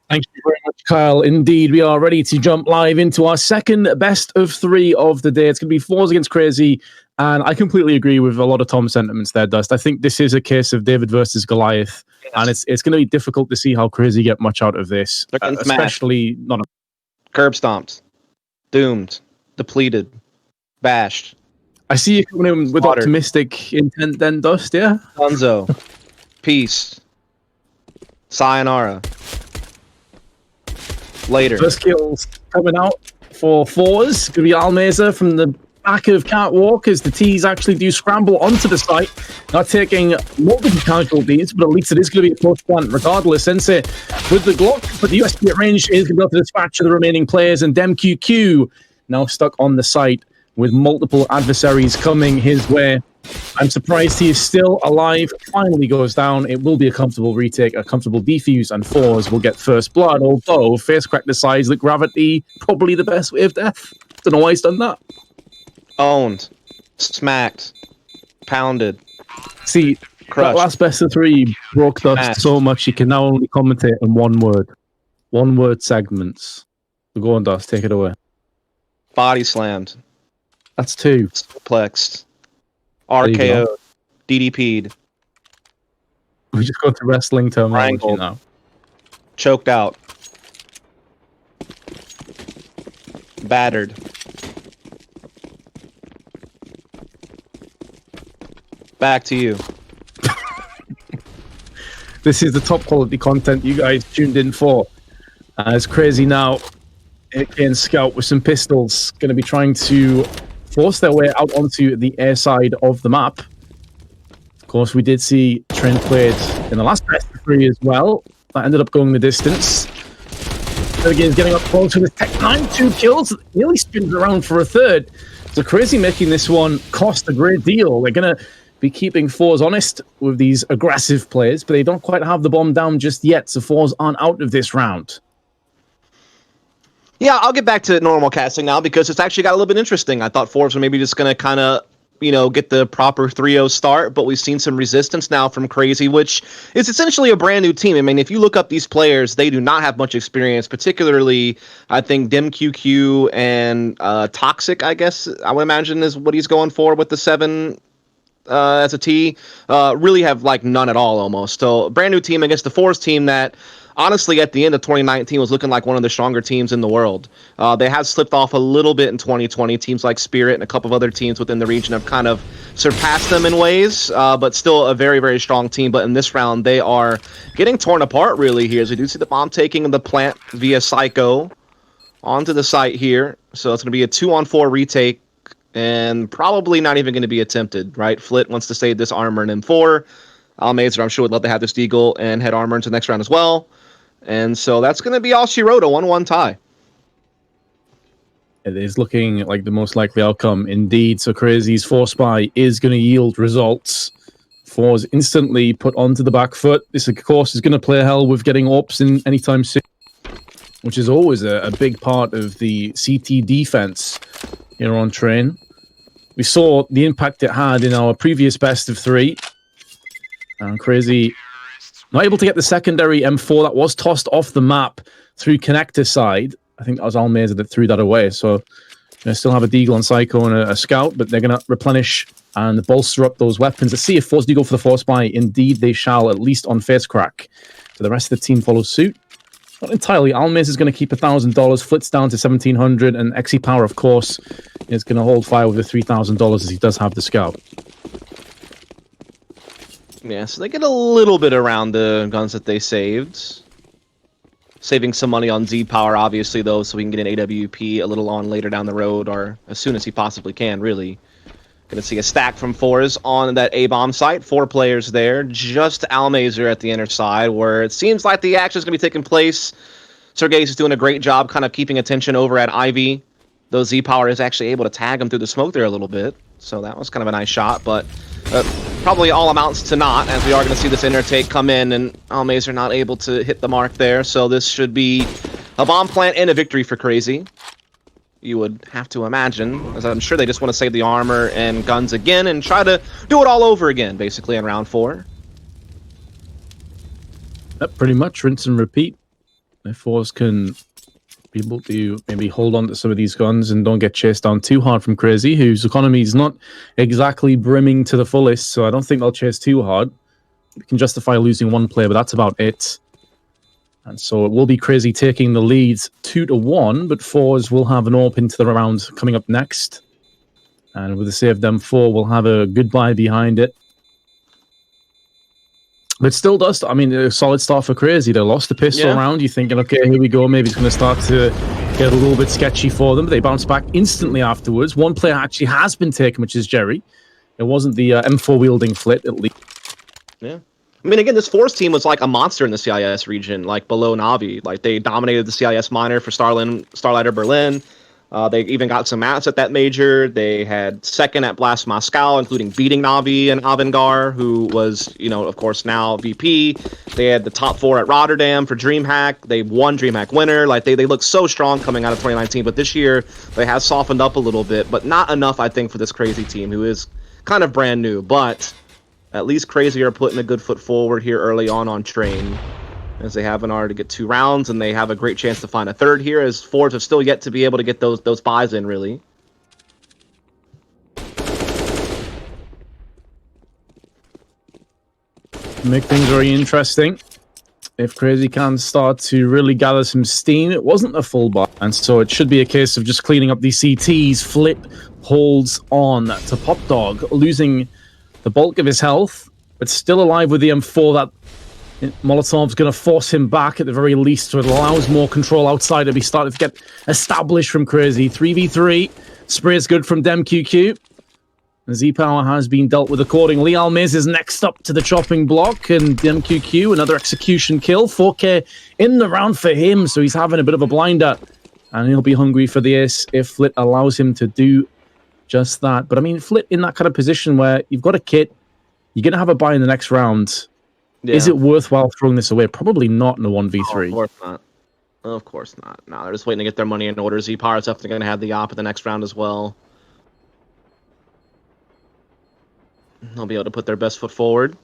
Thank you very much, Kyle. Indeed, we are ready to jump live into our second best of 3 of the day. It's going to be forZe against CR4ZY, and I completely agree with a lot of Tom's sentiments there, Dust. I think this is a case of David versus Goliath, and it's going to be difficult to see how CR4ZY get much out of this, especially not curb stomped, doomed, depleted, bashed. I see you coming in with optimistic intent then, Dust, yeah? Dunzo, peace, sayonara. Later. First kills coming out for forZe. Going to be Almeza from the back of Catwalk as the T's actually do scramble onto the site. Not taking multiple casualties, but at least it is going to be a close one regardless. Sensei with the Glock, but the USP at range is going to be able to dispatch the remaining players, and DemQQ now stuck on the site with multiple adversaries coming his way. I'm surprised he is still alive. Finally goes down. It will be a comfortable retake, a comfortable defuse, and forZe will get first blood, although FaceCrack decides that gravity probably the best way of death. Don't know why he's done that. Owned, smacked, pounded. See, crushed. That last best of 3 broke Dust so much he can now only commentate in one word. One word segments. So go on, Dust, take it away. Body slammed. That's 2. Suplexed. RKO, DDP'd. We just go to wrestling terminology now. Choked out. Battered. Back to you. This is the top quality content you guys tuned in for. It's crazy now. AK and Scout with some pistols going to be trying to force their way out onto the air side of the map. Of course, we did see Trent played in the last best of 3 as well. That ended up going the distance. Again, getting up close with his Tech 9, 2 kills. Nearly spins around for a third. So CR4ZY making this one cost a great deal. They're going to be keeping forZe honest with these aggressive players, but they don't quite have the bomb down just yet, so forZe aren't out of this round. Yeah, I'll get back to normal casting now because it's actually got a little bit interesting. I thought forZe were maybe just going to kind of, get the proper 3-0 start, but we've seen some resistance now from CR4ZY, which is essentially a brand new team. I mean, if you look up these players, they do not have much experience, particularly, I think, DemQQ and Toxic, I guess, I would imagine is what he's going for with the 7 as a T. Really have, none at all, almost. So, brand new team against the forZe team that honestly, at the end of 2019, was looking like one of the stronger teams in the world. They have slipped off a little bit in 2020. Teams like Spirit and a couple of other teams within the region have kind of surpassed them in ways, but still a very, very strong team. But in this round, they are getting torn apart, really, here. As we do see the bomb taking the plant via Psycho onto the site here. So it's going to be a 2-on-4 retake, and probably not even going to be attempted, right? Flit wants to save this armor in M4. Almeza, I'm sure, would love to have this Deagle and head armor into the next round as well. And so that's going to be all she wrote, a 1-1 tie. It is looking like the most likely outcome indeed. So CR4ZY's Force Spy is going to yield results. forZe instantly put onto the back foot. This, of course, is going to play hell with getting ops in anytime soon, which is always a big part of the CT defense here on Train. We saw the impact it had in our previous best of 3. And CR4ZY not able to get the secondary M4 that was tossed off the map through connector side. I think that was Almeza that threw that away. So they still have a Deagle and Psycho and a Scout, but they're going to replenish and bolster up those weapons. Let's see if forZe do go for the Force Spy. Indeed, they shall, at least on FaceCrack. So the rest of the team follows suit. Not entirely. Almeza is going to keep $1,000. Flits down to $1,700. And XE Power, of course, is going to hold fire with the $3,000 as he does have the Scout. Yeah, so they get a little bit around the guns that they saved. Saving some money on Z Power, obviously, though, so we can get an AWP a little on later down the road, or as soon as he possibly can, really. Gonna see a stack from forZe on that A-bomb site. 4 players there. Just Almeza at the inner side, where it seems like the action is gonna be taking place. sergej is doing a great job kind of keeping attention over at Ivy. Though Z Power is actually able to tag him through the smoke there a little bit. So that was kind of a nice shot, but probably all amounts to not, as we are going to see this inner take come in, and Almeza not able to hit the mark there. So this should be a bomb plant and a victory for CR4ZY. You would have to imagine, as I'm sure they just want to save the armor and guns again and try to do it all over again, basically, in round 4. Yep, pretty much rinse and repeat. If forZe can be able to maybe hold on to some of these guns and don't get chased down too hard from CR4ZY, whose economy is not exactly brimming to the fullest, so I don't think they'll chase too hard. We can justify losing one player, but that's about it. And so it will be CR4ZY taking the leads 2-1, but forZe will have an AWP into the round coming up next. And with the save them 4, we'll have a goodbye behind it. But still does, I mean, a solid start for CR4ZY. They lost the pistol round. You're thinking, okay, here we go. Maybe it's going to start to get a little bit sketchy for them. But they bounce back instantly afterwards. One player actually has been taken, which is Jerry. It wasn't the M4 wielding Flit, at least. Yeah. I mean, again, this forZe team was like a monster in the CIS region, like below Na'Vi. Like, they dominated the CIS minor for Starlighter Berlin. They even got some maps at that major. They had second at Blast Moscow, including beating Na'Vi and Avangar, who was, you know, of course, now VP. They had the top 4 at Rotterdam for DreamHack. They won DreamHack winner. Like, they look so strong coming out of 2019, but this year they have softened up a little bit, but not enough, I think, for this CR4ZY team, who is kind of brand new. But at least CR4ZY are putting a good foot forward here early on Train, as they have an R to get 2 rounds, and they have a great chance to find a third here, as forZe have still yet to be able to get those buys in, really. Make things very interesting. If CR4ZY can start to really gather some steam, it wasn't a full buy, and so it should be a case of just cleaning up these CTs. Flip holds on to Pop Dog, losing the bulk of his health, but still alive with the M4. That Molotov's going to force him back at the very least, so it allows more control outside to be starting to get established from CR4ZY. 3v3. Spray is good from DemQQ. Z-Power has been dealt with accordingly. Almiz is next up to the chopping block, and DemQQ, another execution kill. 4K in the round for him, so he's having a bit of a blinder. And he'll be hungry for the ace if Flit allows him to do just that. But I mean, Flit in that kind of position where you've got a kit, you're going to have a buy in the next round. Yeah. Is it worthwhile throwing this away? Probably not in a 1v3. Oh, of course not. Of course not. No, they're just waiting to get their money in order. Z-Power is definitely going to have the op in the next round as well. They'll be able to put their best foot forward.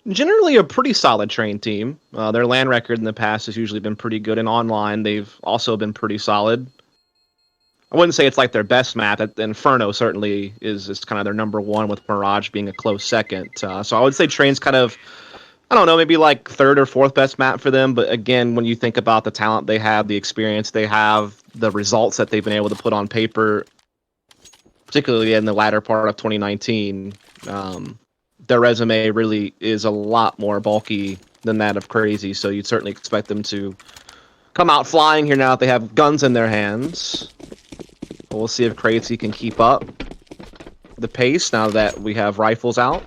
Generally a pretty solid Train team. Their LAN record in the past has usually been pretty good, and online they've also been pretty solid. I wouldn't say it's like their best map. Inferno certainly is kind of their number 1, with Mirage being a close second. So I would say Train's kind of, I don't know, maybe like 3rd or 4th best map for them. But again, when you think about the talent they have, the experience they have, the results that they've been able to put on paper, particularly in the latter part of 2019, their resume really is a lot more bulky than that of CR4ZY. So you'd certainly expect them to come out flying here now that they have guns in their hands. We'll see if CR4ZY can keep up the pace now that we have rifles out.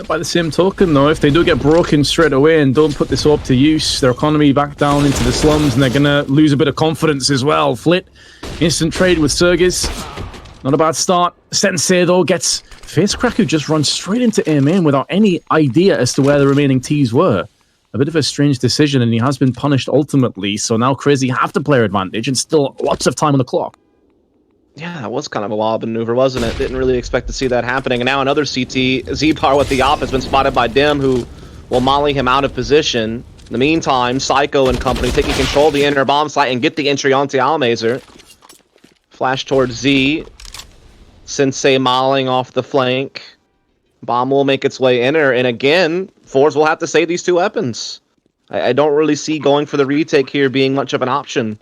By the same token, though, if they do get broken straight away and don't put this up to use, their economy back down into the slums, and they're going to lose a bit of confidence as well. Flit, instant trade with Sergis. Not a bad start. Sensei, though, gets Face Crack, who just runs straight into A main without any idea as to where the remaining Ts were. A bit of a strange decision, and he has been punished ultimately, so now CR4ZY have the player advantage and still lots of time on the clock. Yeah, that was kind of a wild maneuver, wasn't it? Didn't really expect to see that happening. And now another CT, Z-Power with the op, has been spotted by Dem, who will molly him out of position. In the meantime, Psycho and company taking control of the inner bomb site and get the entry onto Almazer. Flash towards Z. Sensei mollying off the flank. Bomb will make its way in her, and again, forZe will have to save these 2 weapons. I don't really see going for the retake here being much of an option.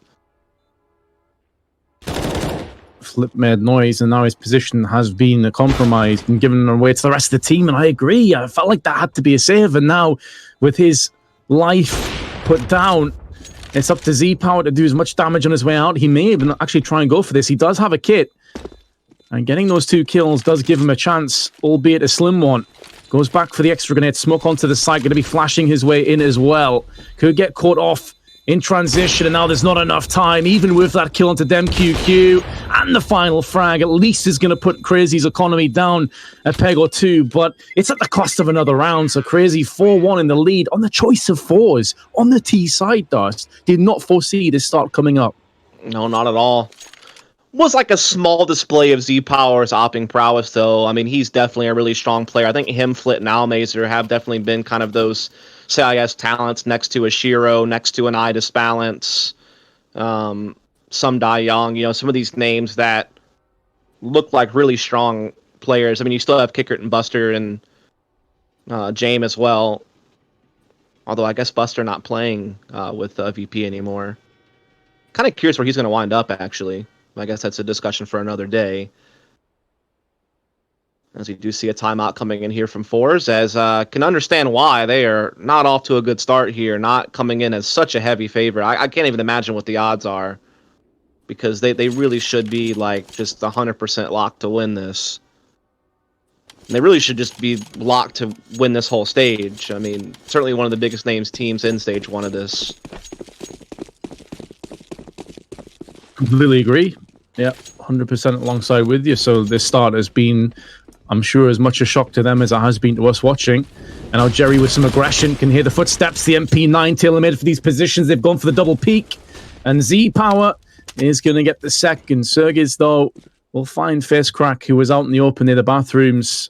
Flip made noise, and now his position has been compromised and given away to the rest of the team, and I agree. I felt like that had to be a save, and now with his life put down, it's up to Z-Power to do as much damage on his way out. He may even actually try and go for this. He does have a kit, and getting those 2 kills does give him a chance, albeit a slim one. Goes back for the extra grenade. Smoke onto the side, going to be flashing his way in as well. Could get caught off in transition, and now there's not enough time, even with that kill onto DemQQ, and the final frag at least is going to put CR4ZY's economy down a peg or 2, but it's at the cost of another round, so CR4ZY 4-1 in the lead on the choice of forZe. On the T side, Dust, did not foresee this start coming up. No, not at all. was like a small display of Z Power's opping prowess, though. I mean, he's definitely a really strong player. I think him, Flit, and Almazer have definitely been kind of those CIS talents next to a Shiro, next to an Idis Balance, some Dai Young, you know, some of these names that look like really strong players. I mean, you still have Kickert and Buster and Jame as well. Although I guess Buster not playing with VP anymore. Kind of curious where he's going to wind up, actually. I guess that's a discussion for another day. As we do see a timeout coming in here from forZe, as can understand why they are not off to a good start here, not coming in as such a heavy favorite. I can't even imagine what the odds are, because they really should be like just 100% locked to win this. And they really should just be locked to win this whole stage. I mean, certainly one of the biggest names teams in stage 1 of this. Completely agree. Yeah, 100% alongside with you. So this start has been, I'm sure, as much a shock to them as it has been to us watching. And now Jerry with some aggression can hear the footsteps. The MP9 tailor-made for these positions. They've gone for the double peak. And Z Power is going to get the second. CR4ZY, though, will find FaceCrack, who was out in the open near the bathrooms.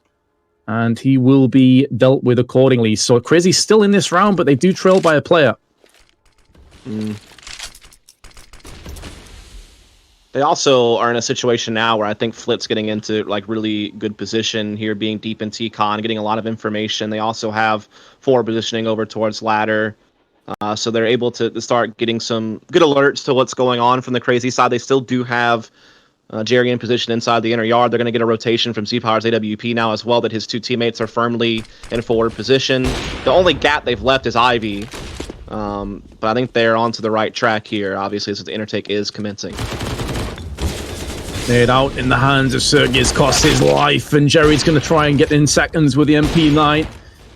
And he will be dealt with accordingly. So CR4ZY's still in this round, but they do trail by a player. They also are in a situation now where I think Flit's getting into like really good position here, being deep in TCon, getting a lot of information. They also have forward positioning over towards ladder. So they're able to start getting some good alerts to what's going on from the CR4ZY side. They still do have Jerry in position inside the inner yard. They're going to get a rotation from Z Power's AWP now as well, that his two teammates are firmly in forward position. The only gap they've left is Ivy. But I think they're onto the right track here, obviously, as the intertake is commencing. Made out in the hands of CR4ZY's cost his life, and Jerry's going to try and get in seconds with the MP9.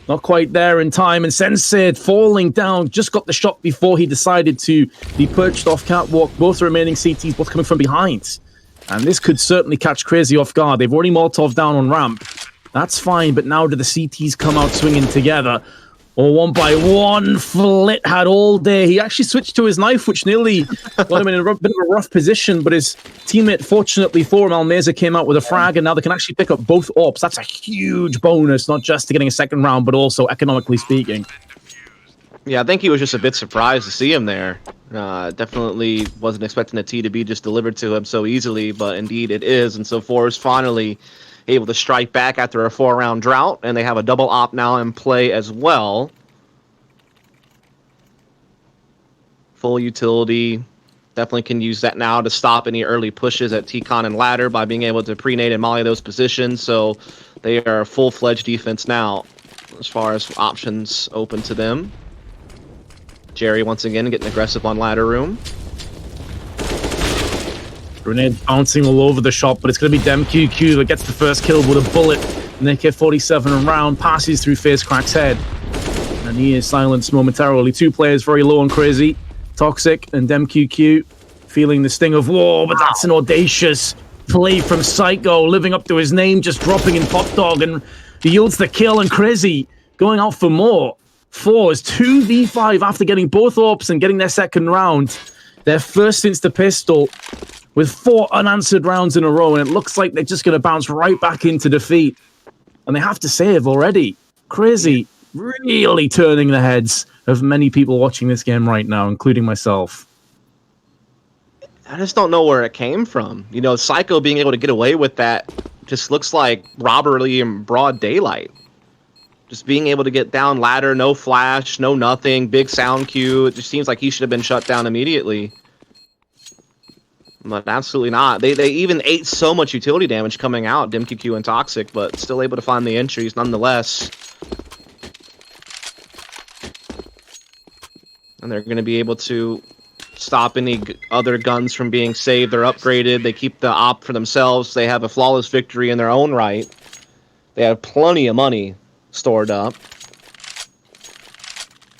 Not quite there in time, and Sensei falling down, just got the shot before he decided to be perched off catwalk. Both the remaining CTs, both coming from behind. And this could certainly catch CR4ZY off guard. They've already Molotov down on ramp. That's fine, but now do the CTs come out swinging together? Or one by one, Flit had all day. He actually switched to his knife, which nearly got him in a bit of a rough position, but his teammate, fortunately for him, Almazer, came out with a frag, and now they can actually pick up both AWPs. That's a huge bonus, not just to getting a second round, but also economically speaking. Yeah, I think he was just a bit surprised to see him there. Definitely wasn't expecting the T to be just delivered to him so easily, but indeed it is. And so forZe finally able to strike back after a 4-round drought, and they have a double op now in play as well. Full utility. Definitely can use that now to stop any early pushes at TCon and ladder by being able to pre-nade and molly those positions. So they are full-fledged defense now as far as options open to them. Jerry once again getting aggressive on ladder room. Grenade bouncing all over the shop, but it's going to be DemQQ that gets the first kill with a bullet. And AK-47 around, passes through FaceCrack's head. And he is silenced momentarily. Two players very low on CR4ZY. Toxic and DemQQ feeling the sting of war, but that's an audacious play from Psycho, living up to his name, just dropping in Pop Dog, and he yields the kill, and CR4ZY going out for more. forZe 2v5 after getting both AWPs and getting their second round. Their first since the pistol, with 4 unanswered rounds in a row, and it looks like they're just going to bounce right back into defeat. And they have to save already. CR4ZY really turning the heads of many people watching this game right now, including myself. I just don't know where it came from. You know, Psycho being able to get away with that just looks like robbery in broad daylight. Just being able to get down ladder, no flash, no nothing, big sound cue. It just seems like he should have been shut down immediately. But absolutely not. They even ate so much utility damage coming out, DemQQ and Toxic, but still able to find the entries nonetheless. And they're going to be able to stop any other guns from being saved or upgraded. They keep the op for themselves. They have a flawless victory in their own right. They have plenty of money stored up.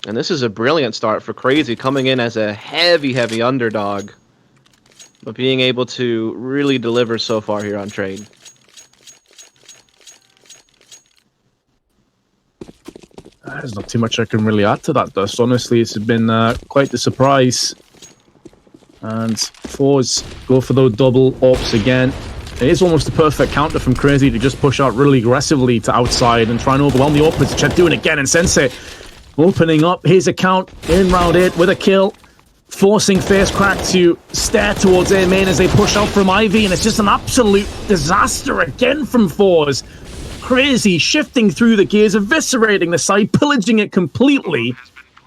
And this is a brilliant start for CR4ZY, coming in as a heavy underdog, but being able to really deliver so far here on trade. There's not too much I can really add to that, Dust. Honestly, it's been quite the surprise. And forZe go for those double ops again. It is almost a perfect counter from CR4ZY to just push out really aggressively to outside and try and overwhelm the opponents. Check doing it again, and Sensei opening up his account in round 8 with a kill, forcing FaZeCrack to stare towards A main as they push out from Ivy, and it's just an absolute disaster again from forZe. CR4ZY shifting through the gears, eviscerating the side, pillaging it completely.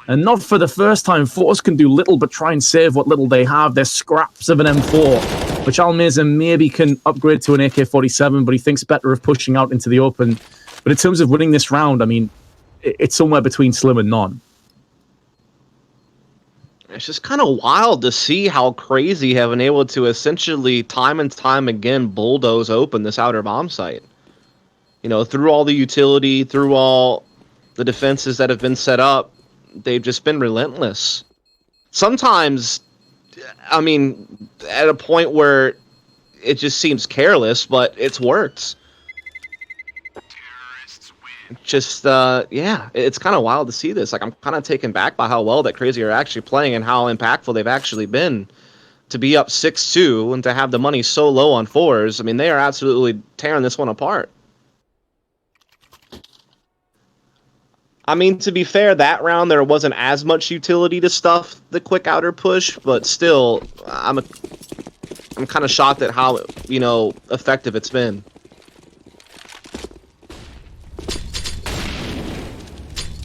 And not for the first time, forZe can do little but try and save what little they have. They're scraps of an M4, which Almeza maybe can upgrade to an AK-47, but he thinks better of pushing out into the open. But in terms of winning this round, I mean, it's somewhere between slim and none. It's just kind of wild to see how CR4ZY have been able to essentially time and time again bulldoze open this outer bomb site. You know, through all the utility, through all the defenses that have been set up, they've just been relentless. Sometimes, I mean, at a point where it just seems careless, but it's worked. Just, yeah, it's kind of wild to see this. Like, I'm kind of taken back by how well that CR4ZY are actually playing and how impactful they've actually been. To be up 6-2 and to have the money so low on fours, I mean, they are absolutely tearing this one apart. I mean, to be fair, that round there wasn't as much utility to stuff the quick outer push, but still, I'm kind of shocked at how, you know, effective it's been.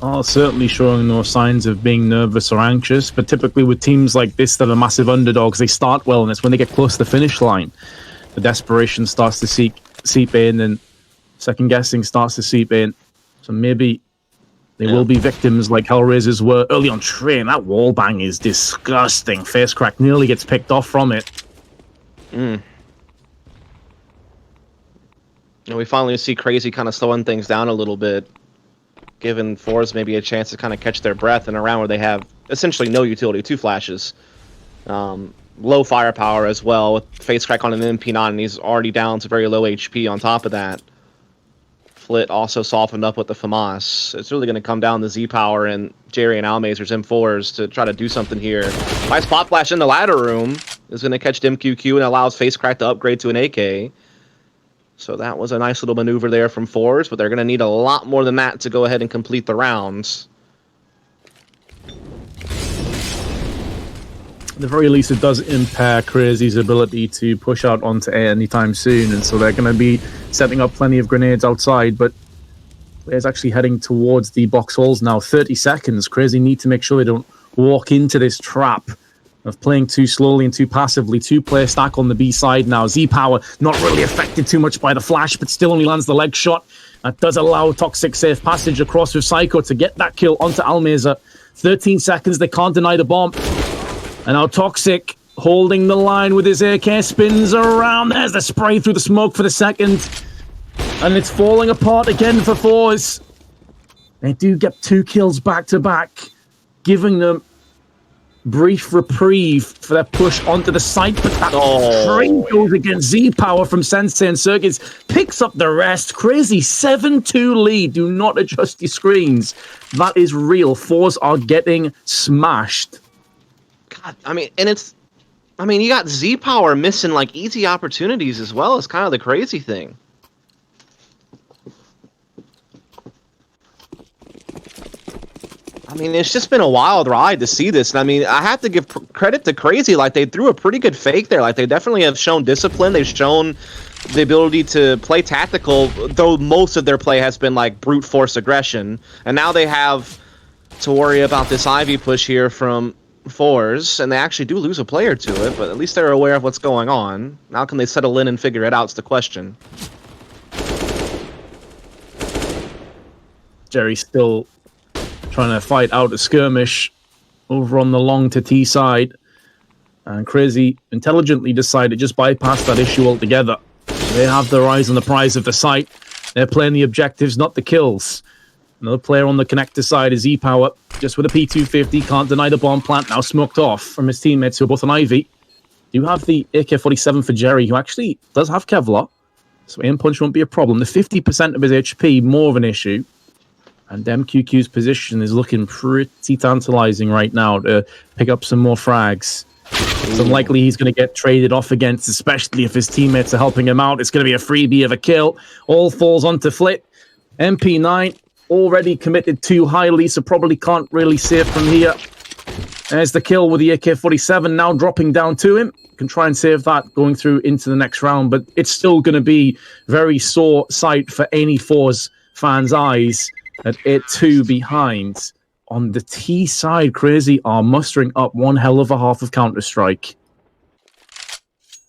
Oh, certainly showing no signs of being nervous or anxious, but typically with teams like this that are massive underdogs, they start well, and it's when they get close to the finish line, the desperation starts to seep in, and second guessing starts to seep in. So maybe they will be victims like Hellraisers were early on train. That wall bang is disgusting. FaZeCrack nearly gets picked off from it. And we finally see CR4ZY kind of slowing things down a little bit, giving forZe maybe a chance to kind of catch their breath in a round where they have essentially no utility, 2 flashes. Low firepower as well, with FaZeCrack on an MP9, and he's already down to very low HP on top of that. Flit also softened up with the FAMAS. It's really going to come down to Z-Power and Jerry and Almazer's M4s to try to do something here. Nice pop flash in the ladder room is going to catch DimQQ and allows FaZeCrack to upgrade to an AK. So that was a nice little maneuver there from forZe, but they're going to need a lot more than that to go ahead and complete the rounds. At the very least, it does impair CR4ZY's ability to push out onto A anytime soon, and so they're going to be setting up plenty of grenades outside, but players actually heading towards the box walls now. 30 seconds. CR4ZY need to make sure they don't walk into this trap of playing too slowly and too passively. 2-player stack on the B side now. Z-Power not really affected too much by the flash, but still only lands the leg shot. That does allow Toxic safe passage across with Psycho to get that kill onto Almeza. 13 seconds, they can't deny the bomb. And now Toxic holding the line with his AK, spins around. There's the spray through the smoke for the second. And it's falling apart again for forZe. They do get 2 kills back to back, giving them brief reprieve for their push onto the site, but that train goes against Z-Power from Sensei, and Circuits picks up the rest. CR4ZY 7-2 lead. Do not adjust your screens. That is real. forZe are getting smashed. God, I mean, and it's, I mean, you got Z-Power missing like easy opportunities as well. It's kind of the crazy thing. I mean, it's just been a wild ride to see this. And I mean, I have to give credit to CR4ZY. Like, they threw a pretty good fake there. Like, they definitely have shown discipline. They've shown the ability to play tactical, though most of their play has been like brute force aggression. And now they have to worry about this Ivy push here from forZe, and they actually do lose a player to it, but at least they're aware of what's going on. Now can they settle in and figure it out is the question. Jerry still trying to fight out a skirmish over on the long to T side, and CR4ZY intelligently decided just bypass that issue altogether. They have their eyes on the prize of the site. They're playing the objectives, not the kills. Another player on the connector side is Z-Power, just with a P250, can't deny the bomb plant, now smoked off from his teammates who are both on Ivy. You have the AK-47 for Jerry, who actually does have Kevlar, so aim punch won't be a problem. The 50% of his HP, more of an issue. And MQQ's position is looking pretty tantalizing right now to pick up some more frags. It's unlikely he's going to get traded off against, especially if his teammates are helping him out. It's going to be a freebie of a kill. All falls onto Flit. MP9 already committed too highly, so probably can't really save from here. There's the kill with the AK-47 now dropping down to him. Can try and save that going through into the next round, but it's still going to be very sore sight for any forZe fans' eyes at it 2 behind. On the T side, CR4ZY are mustering up one hell of a half of Counter-Strike.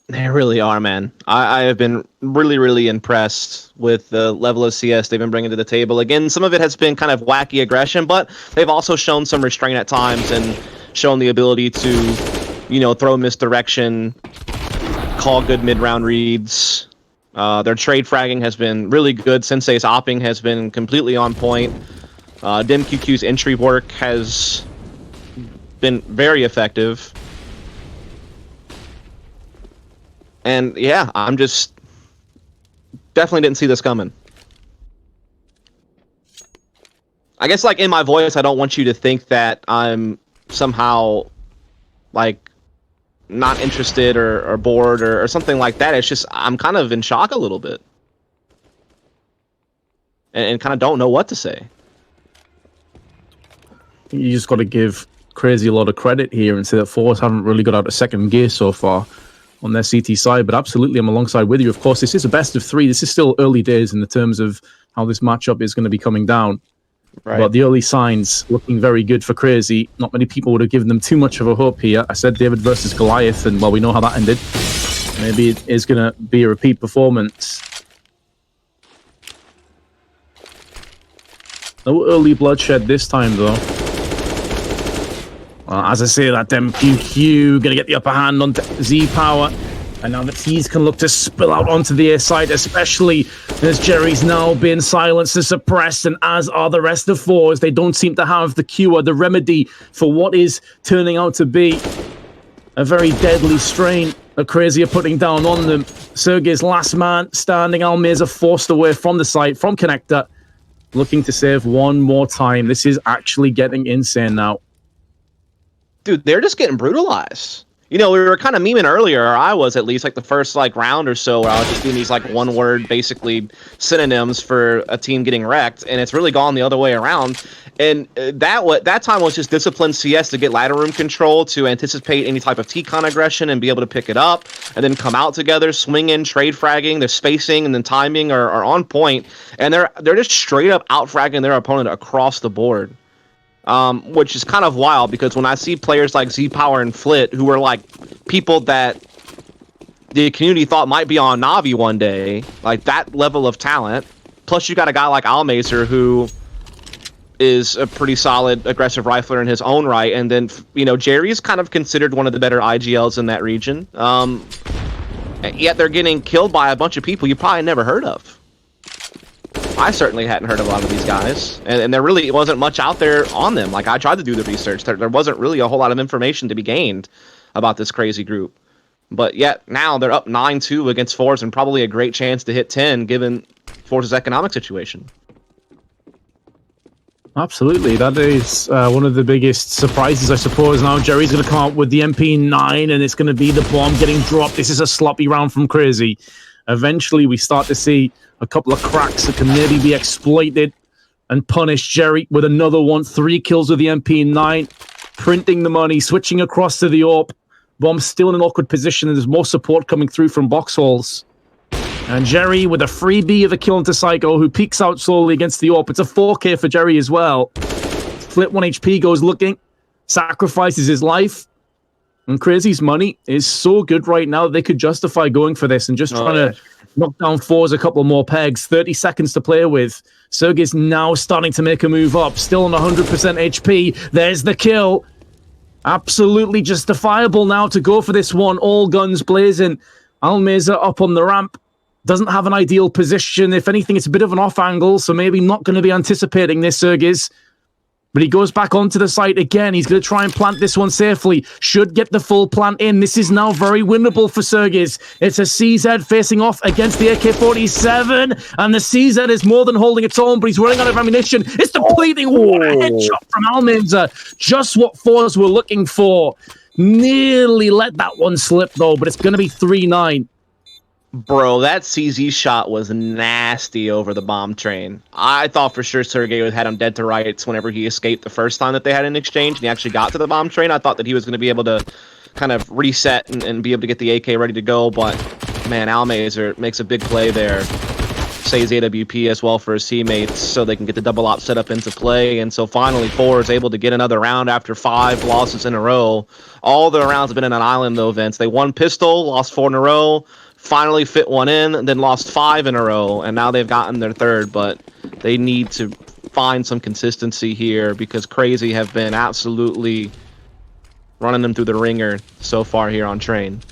They really are, man. I have been really, really impressed with the level of CS they've been bringing to the table. Again, some of it has been kind of wacky aggression, but they've also shown some restraint at times and shown the ability to, you know, throw misdirection, call good mid-round reads. Their trade fragging has been really good. Sensei's opping has been completely on point. DimQQ's entry work has been very effective. And yeah, I'm just definitely didn't see this coming. I guess, like, in my voice, I don't want you to think that I'm somehow, like, not interested or bored or something like that. It's just I'm kind of in shock a little bit. And kind of don't know what to say. You just got to give CR4ZY a lot of credit here and say that forZe haven't really got out of second gear so far on their CT side, but absolutely I'm alongside with you. Of course, this is a best of 3. This is still early days in the terms of how this matchup is going to be coming down. Right. But the early signs looking very good for CR4ZY. Not many people would have given them too much of a hope here. I said David versus Goliath, and well, we know how that ended. Maybe it is going to be a repeat performance. No early bloodshed this time, though. As I say, that DimQQ going to get the upper hand on Z Power. And now the T's can look to spill out onto the A side, especially as Jerry's now been silenced and suppressed, and as are the rest of forZe. They don't seem to have the cure, the remedy for what is turning out to be a very deadly strain that CR4ZY are putting down on them. CSGO's last man standing. Almeza forced away from the site, from Connector, looking to save one more time. This is actually getting insane now. Dude, they're just getting brutalized. You know, we were kind of memeing earlier, or I was at least, like the first like round or so, where I was just doing these like one word, basically synonyms for a team getting wrecked, and it's really gone the other way around. And that time was just disciplined CS to get ladder room control, to anticipate any type of T-con aggression and be able to pick it up, and then come out together, swing in, trade fragging. Their spacing and then timing are on point, and they're just straight up out fragging their opponent across the board. Which is kind of wild, because when I see players like Z Power and Flit, who are like people that the community thought might be on Navi one day, like that level of talent, plus you got a guy like Almazer who is a pretty solid aggressive rifler in his own right, and then, you know, Jerry's kind of considered one of the better IGLs in that region, yet they're getting killed by a bunch of people you probably never heard of. I certainly hadn't heard of a lot of these guys, and there really wasn't much out there on them. Like, I tried to do the research. There wasn't really a whole lot of information to be gained about this crazy group. But yet, now they're up 9-2 against forZe, and probably a great chance to hit 10, given forZe's economic situation. Absolutely. That is one of the biggest surprises, I suppose. Now Jerry's going to come out with the MP9, and it's going to be the bomb getting dropped. This is a sloppy round from CR4ZY. Eventually, we start to see a couple of cracks that can maybe be exploited and punish. Jerry with another one. 3 kills with the MP9. Printing the money, switching across to the AWP. Bomb still in an awkward position, and there's more support coming through from box halls. And Jerry with a freebie of a kill into Psycho, who peeks out slowly against the AWP. It's a 4K for Jerry as well. Flit 1 HP goes looking. Sacrifices his life. And CR4ZY's money is so good right now that they could justify going for this and just trying to knock down forZe a couple more pegs. 30 seconds to play with. CSGO's now starting to make a move up. Still on 100% HP. There's the kill. Absolutely justifiable now to go for this one. All guns blazing. Almeza up on the ramp. Doesn't have an ideal position. If anything, it's a bit of an off angle, so maybe not going to be anticipating this, CSGO. But he goes back onto the site again. He's going to try and plant this one safely. Should get the full plant in. This is now very winnable for CSGO. It's a CZ facing off against the AK-47. And the CZ is more than holding its own, but he's running out of ammunition. It's depleting. What a headshot from Almeza. Just what forZe were looking for. Nearly let that one slip, though, but it's going to be 3-9. Bro, that CZ shot was nasty over the bomb train. I thought for sure Sergey had him dead to rights whenever he escaped the first time that they had an exchange, and he actually got to the bomb train. I thought that he was going to be able to kind of reset and be able to get the AK ready to go, but man, Almazer makes a big play there. Saves AWP as well for his teammates so they can get the double op set up into play, and so finally forZe is able to get another round after 5 losses in a row. All the rounds have been in an island, though, Vince. They won pistol, lost 4 in a row, finally fit 1 in, then lost 5 in a row, and now they've gotten their 3rd, but they need to find some consistency here because CR4ZY have been absolutely running them through the ringer so far here on Train.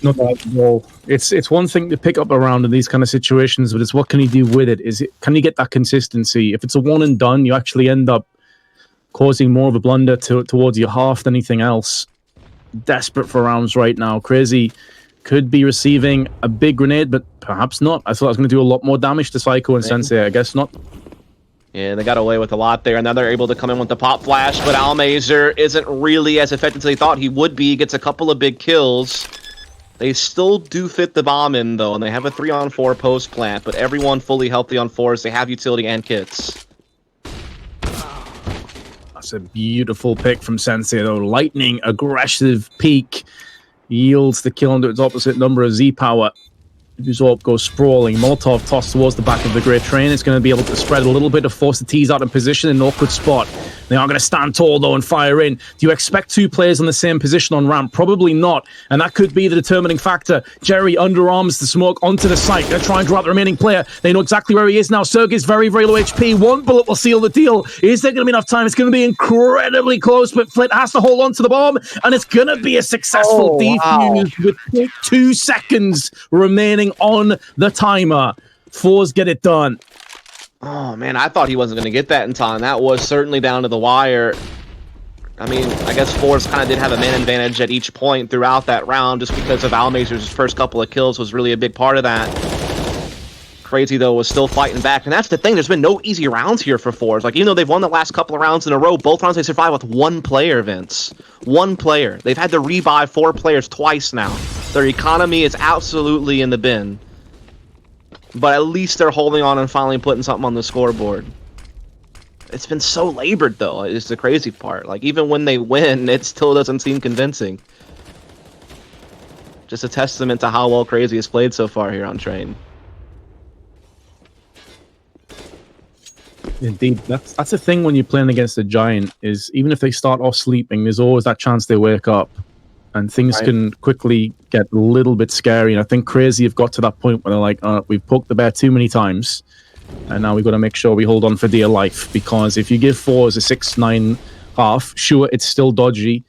Not bad at all. It's one thing to pick up a round in these kind of situations, but it's what can you do with it? Can you get that consistency? If it's a one and done, you actually end up causing more of a blunder towards your half than anything else. Desperate for rounds right now. CR4ZY could be receiving a big grenade, but perhaps not. I thought I was going to do a lot more damage to Psycho and Sensei. I guess not. Yeah, they got away with a lot there, and now they're able to come in with the pop flash, but Almazer isn't really as effective as they thought he would be. He gets a couple of big kills. They still do fit the bomb in, though, and they have a 3-on-4 post plant, but everyone fully healthy on 4s. They have utility and kits. That's a beautiful pick from Sensei, though. Lightning, aggressive peak, yields the kill into its opposite number of Z power. Usorp goes sprawling. Molotov tossed towards the back of the Great Train. It's going to be able to spread a little bit to force the T's out in position in an awkward spot. They are going to stand tall, though, and fire in. Do you expect 2 players on the same position on ramp? Probably not, and that could be the determining factor. Jerry underarms the smoke onto the site. They're trying to draw out the remaining player. They know exactly where he is now. Sergey's very, very low HP. 1 bullet will seal the deal. Is there going to be enough time? It's going to be incredibly close, but Flit has to hold on to the bomb, and it's going to be a successful defuse with 2 seconds remaining on the timer. forZe get it done. Oh, man, I thought he wasn't going to get that in time. That was certainly down to the wire. I mean, I guess forZe kind of did have a man advantage at each point throughout that round just because of Almazer's first couple of kills was really a big part of that. CR4ZY, though, was still fighting back, and that's the thing. There's been no easy rounds here for forZe. Like, even though they've won the last couple of rounds in a row, both rounds they survived with 1 player, Vince. 1 player. They've had to rebuy 4 players twice now. Their economy is absolutely in the bin. But at least they're holding on and finally putting something on the scoreboard. It's been so labored, though, is the crazy part. Like, even when they win, it still doesn't seem convincing. Just a testament to how well CR4ZY has played so far here on Train. Indeed, that's the thing when you're playing against a giant, is even if they start off sleeping, there's always that chance they wake up. And things can quickly get a little bit scary. And I think CR4ZY have got to that point where they're like, we've poked the bear too many times. And now we've got to make sure we hold on for dear life. Because if you give forZe a 6-9 half, sure, it's still dodgy.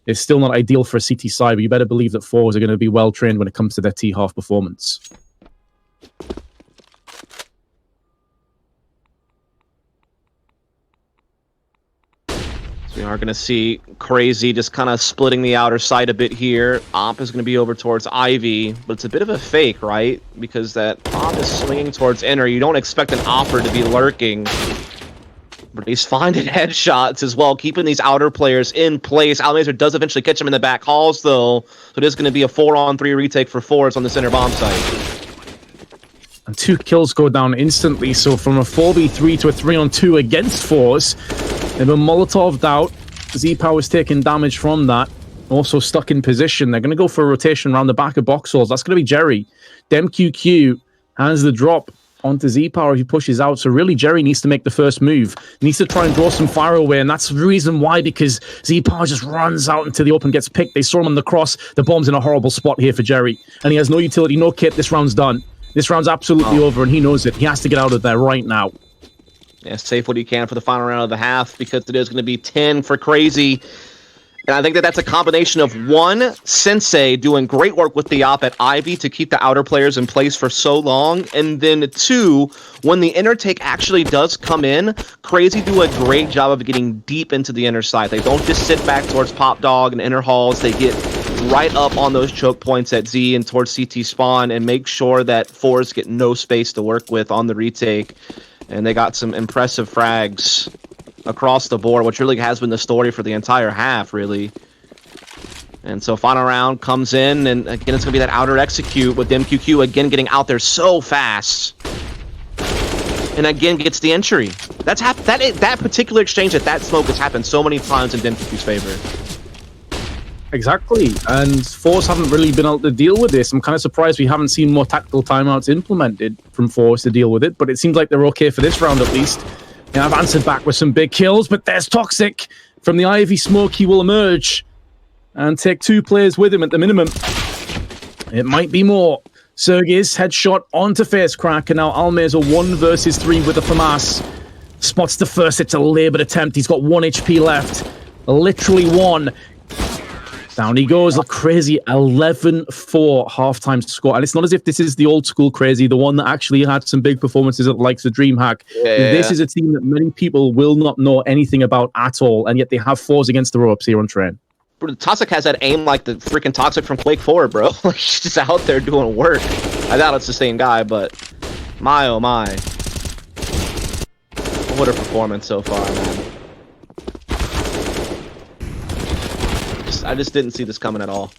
It's still not ideal for a CT side, but you better believe that forZe are going to be well trained when it comes to their T-half performance. We are going to see CR4ZY just kind of splitting the outer side a bit here. Op is going to be over towards Ivy, but it's a bit of a fake, right? Because that Op is swinging towards inner. You don't expect an Opper to be lurking. But he's finding headshots as well, keeping these outer players in place. Almazer does eventually catch him in the back halls, though. So it is going to be a 4-on-3 retake for forZe on the center bomb site. And 2 kills go down instantly. So from a 4v3 to a 3-on-2 against forZe. They've been Molotov'd out. Z-Power's taking damage from that. Also stuck in position. They're going to go for a rotation around the back of box holes. That's going to be Jerry. DemQQ has the drop onto Z-Power if he pushes out. So really, Jerry needs to make the first move. He needs to try and draw some fire away. And that's the reason why, because Z-Power just runs out into the open, gets picked. They saw him on the cross. The bomb's in a horrible spot here for Jerry. And he has no utility, no kit. This round's done. This round's absolutely over, and he knows it. He has to get out of there right now. Yeah, save what he can for the final round of the half, because it is going to be 10 for CR4ZY. And I think that that's a combination of, 1, Sensei doing great work with the op at Ivy to keep the outer players in place for so long, and then 2, when the inner take actually does come in, CR4ZY do a great job of getting deep into the inner side. They don't just sit back towards Pop Dog and inner halls. They get right up on those choke points at Z and towards CT spawn and make sure that forZe get no space to work with on the retake. And they got some impressive frags across the board, which really has been the story for the entire half, really. And so final round comes in, and again, it's going to be that outer execute with MQQ again getting out there so fast. And again, gets the entry. That particular exchange at that smoke has happened so many times in MQQ's favor. Exactly, and forZe haven't really been able to deal with this. I'm kind of surprised we haven't seen more tactical timeouts implemented from forZe to deal with it, but it seems like they're okay for this round at least. Yeah, I've answered back with some big kills, but there's Toxic. From the Ivy smoke, he will emerge and take 2 players with him at the minimum. It might be more. Sergis headshot onto Face Crack, and now Almez are 1 versus 3 with the FAMAS. Spots the first, it's a labored attempt. He's got 1 HP left. Literally 1. Down he goes, like crazy. 11-4 halftime score. And it's not as if this is the old school crazy, the one that actually had some big performances at the likes of DreamHack. This is a team that many people will not know anything about at all, and yet they have forZe against the ropes here on Train. Bro, Toxic has that aim like the freaking Toxic from Quake 4, bro. He's just out there doing work. I doubt it's the same guy, but my oh my. What a performance so far, man. I just didn't see this coming at all.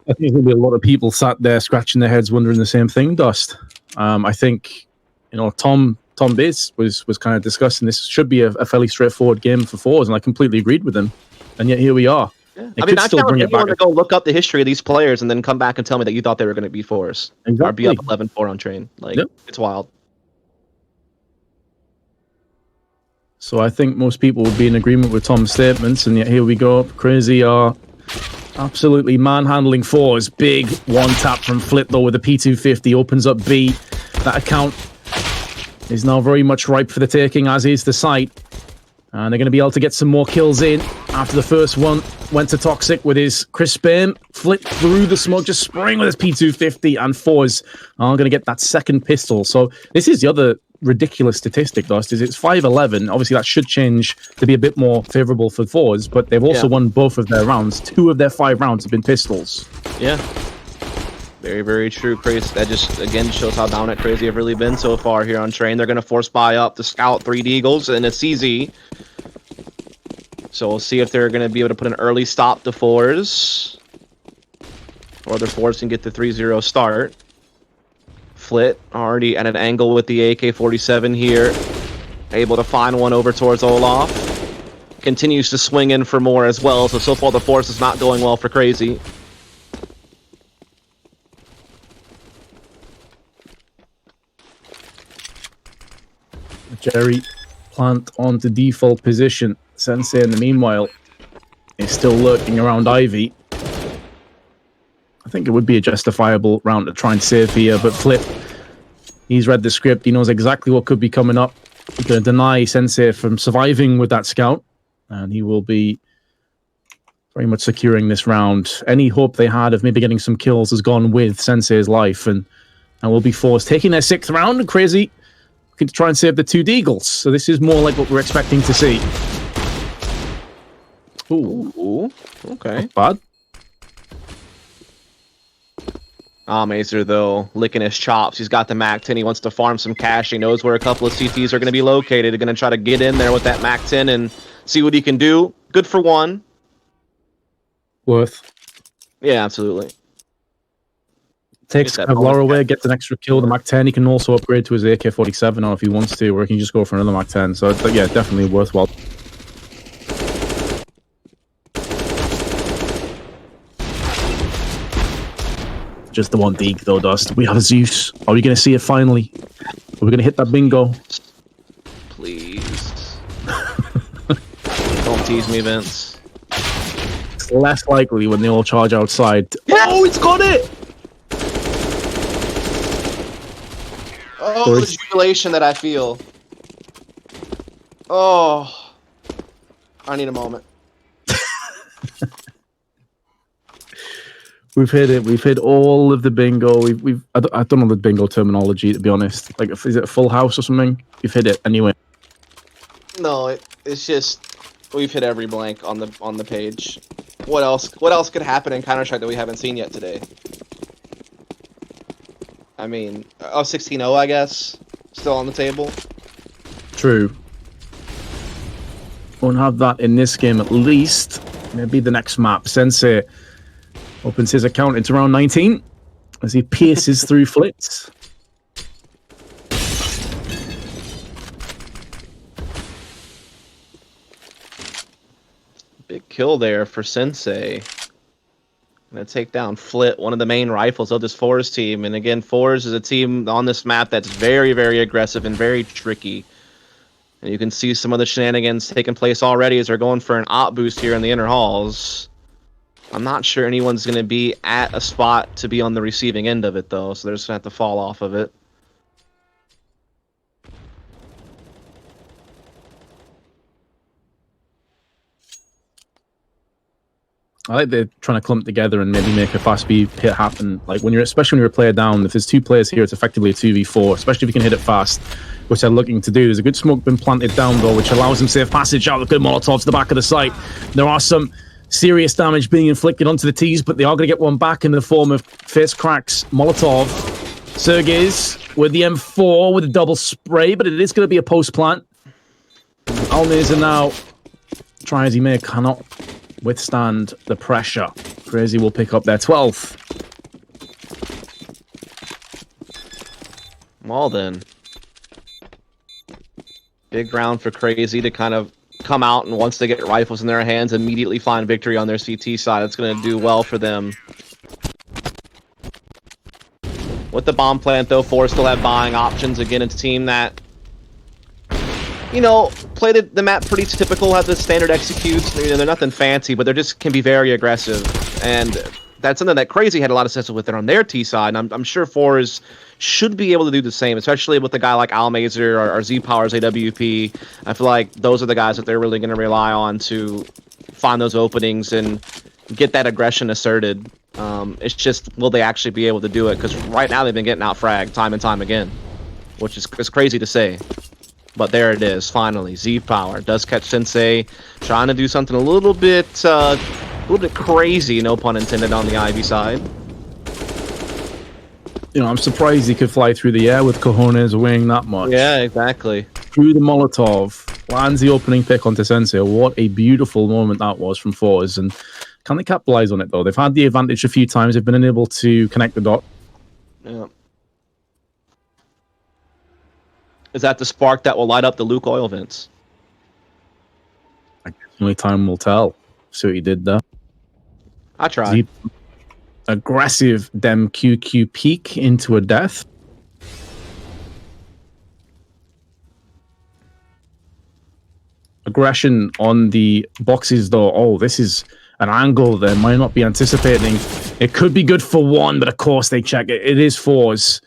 I think there's going to be a lot of people sat there scratching their heads wondering the same thing, Dust. I think, you know, Tom Biz was kind of discussing this should be a fairly straightforward game for forZe, and I completely agreed with him. And yet here we are. Yeah. I mean, I challenge anyone to go look up the history of these players and then come back and tell me that you thought they were going to be forZe. Exactly. Or be up 11-4 on Train. Like, It's wild. So I think most people would be in agreement with Tom's statements, and yet here we go. CR4ZY are absolutely manhandling forZe. Big one tap from Flit though with a P250 opens up B. That account is now very much ripe for the taking, as is the site. And they're going to be able to get some more kills in after the first one went to Toxic with his crisp aim. Flit through the smoke, just spraying with his P250, and forZe are going to get that second pistol. So this is the other ridiculous statistic, Dust, is it's 5-11. Obviously, that should change to be a bit more favorable for forZe, but they've also won both of their rounds. 2 of their 5 rounds have been pistols. Yeah. Very, very true, Crazy. That just, again, shows how dominant CR4ZY have really been so far here on Train. They're going to force buy up the Scout 3 Deagles and a CZ. So we'll see if they're going to be able to put an early stop to forZe. Or their forZe can get the 3-0 start. Flit already at an angle with the AK-47 here. Able to find one over towards Olaf. Continues to swing in for more as well. So far the force is not going well for CR4ZY. Jerry plant onto default position. Sensei in the meanwhile is still lurking around Ivy. I think it would be a justifiable round to try and save here, but Flip, he's read the script. He knows exactly what could be coming up. He's going to deny Sensei from surviving with that scout, and he will be very much securing this round. Any hope they had of maybe getting some kills has gone with Sensei's life, and will be forced taking their 6th round. And CR4ZY looking to try and save the 2 Deagles. So this is more like what we're expecting to see. Ooh. Okay. Not bad. Mazer, though, licking his chops. He's got the MAC-10. He wants to farm some cash. He knows where a couple of CTs are going to be located. They're going to try to get in there with that MAC-10 and see what he can do. Good for 1. Worth. Yeah, absolutely. Takes Kevlar away, gets an extra kill. The MAC-10, he can also upgrade to his AK-47 or if he wants to, or he can just go for another MAC-10. So, yeah, definitely worthwhile. Just the one Deeg, though, Dust. We have a Zeus. Are we going to see it finally? Are we going to hit that bingo? Please. Don't tease me, Vince. It's less likely when they all charge outside. Oh, it's got it! Oh, the jubilation that I feel. Oh. I need a moment. We've hit it. We've hit all of the bingo. I don't know the bingo terminology, to be honest. Like, is it a full house or something? We've hit it anyway. No, it's just we've hit every blank on the page. What else? What else could happen in Counter-Strike that we haven't seen yet today? I mean, 16-0, I guess, still on the table. True. Won't have that in this game at least. Maybe the next map. Sensei opens his account into round 19 as he pierces through Flitz. Big kill there for Sensei. Gonna take down Flit, one of the main rifles of this forZe team. And again, forZe is a team on this map that's very, very aggressive and very tricky. And you can see some of the shenanigans taking place already as they're going for an op boost here in the inner halls. I'm not sure anyone's going to be at a spot to be on the receiving end of it, though, so they're just going to have to fall off of it. I like they're trying to clump together and maybe make a fast speed hit happen. Like when you're, especially when you're a player down, if there's two players here, it's effectively a 2v4, especially if you can hit it fast, which they're looking to do. There's a good smoke been planted down though, which allows them safe passage out. The good Molotov to the back of the site. There are some serious damage being inflicted onto the T's, but they are going to get one back in the form of face cracks. Molotov. CR4ZY with the M4 with a double spray, but it is going to be a post plant. Almeza now try as he may, cannot withstand the pressure. Crazy will pick up their 12th. Well then. Big round for Crazy to kind of come out, and once they get rifles in their hands, immediately find victory on their CT side. It's going to do well for them. With the bomb plant, though, forZe still have buying options. Again, it's a team that, you know, played the map pretty typical, have the standard executes. You know, they're nothing fancy, but they just can be very aggressive. And that's something that Crazy had a lot of success with it on their T side. And I'm sure forZe should be able to do the same, especially with a guy like Almazer or Z-Power's AWP. I feel like those are the guys that they're really going to rely on to find those openings and get that aggression asserted. It's just, will they actually be able to do it? Because right now they've been getting out-fragged time and time again, which is crazy to say. But there it is, finally. Z-Power does catch Sensei, trying to do something a little bit crazy, no pun intended, on the Ivy side. You know, I'm surprised he could fly through the air with cojones weighing that much. Yeah, exactly. Through the Molotov, lands the opening pick onto Sensei. What a beautiful moment that was from forZe. And can they capitalize on it, though? They've had the advantage a few times. They've been unable to connect the dot. Yeah. Is that the spark that will light up the Luke oil vents? I guess only time will tell. See what he did there. I tried. Aggressive Dem QQ peek into a death. Aggression on the boxes, though. Oh, this is an angle they might not be anticipating. It could be good for one, but of course they check it. It is forZe.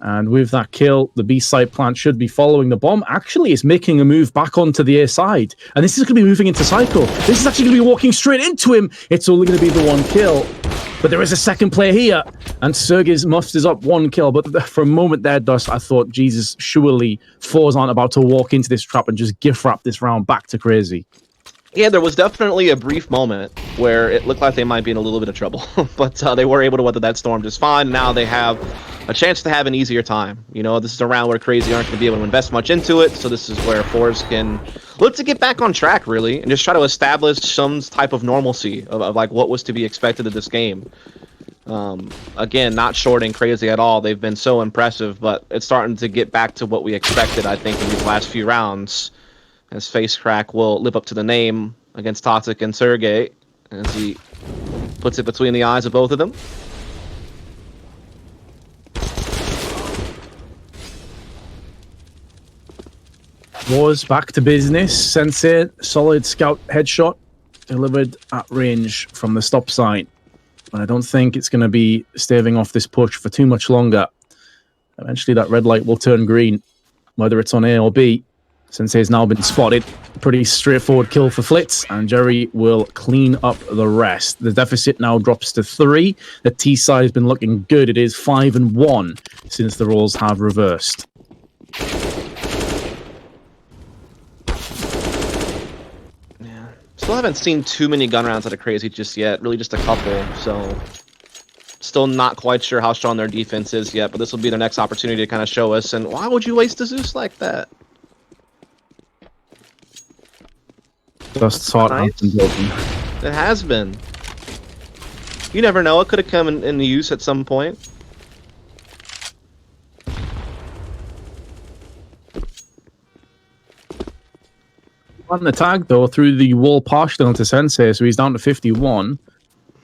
And with that kill, the B side plant should be following the bomb. Actually, it's making a move back onto the A side. And this is going to be moving into cycle. This is actually going to be walking straight into him. It's only going to be the one kill. But there is a second player here. And CR4ZY musters up one kill. But for a moment there, Dust, I thought, Jesus, surely forZe aren't about to walk into this trap and just gift wrap this round back to Crazy. Yeah, there was definitely a brief moment where it looked like they might be in a little bit of trouble. But they were able to weather that storm just fine. Now they have a chance to have an easier time. You know, this is a round where Crazy aren't going to be able to invest much into it. So this is where forZe can look to get back on track, really, and just try to establish some type of normalcy of like what was to be expected of this game. Again, not shorting Crazy at all. They've been so impressive, but it's starting to get back to what we expected, I think, in these last few rounds. As Face Crack will live up to the name against Toxic and CR4ZY as he puts it between the eyes of both of them. Was back to business. Sensei, solid scout headshot delivered at range from the stop sign. But I don't think it's going to be staving off this push for too much longer. Eventually that red light will turn green, whether it's on A or B. Sensei has now been spotted. Pretty straightforward kill for Flitz, and Jerry will clean up the rest. The deficit now drops to 3. The T side has been looking good. It is 5-1 since the roles have reversed. Still haven't seen too many gun rounds out of Crazy just yet. Really just a couple. So Still not quite sure how strong their defense is yet, but this will be their next opportunity to kind of show us. And why would you waste a Zeus like that? Just thought Nice. It has been. You never know. It could have come in use at some point. On the tag, though, through the wall partially onto Sensei, so he's down to 51.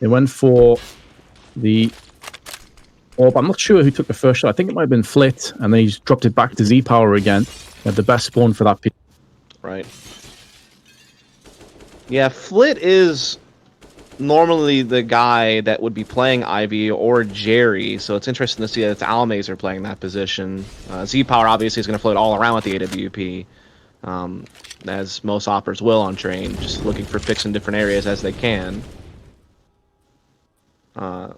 They went for the orb. I'm not sure who took the first shot. I think it might have been Flit, and then he just dropped it back to Z-Power again. They had the best spawn for that piece. Right. Yeah, Flit is normally the guy that would be playing Ivy or Jerry, so it's interesting to see that it's Almazer playing that position. Z-Power obviously is going to float all around with the AWP. As most operators will on train, just looking for picks in different areas as they can. But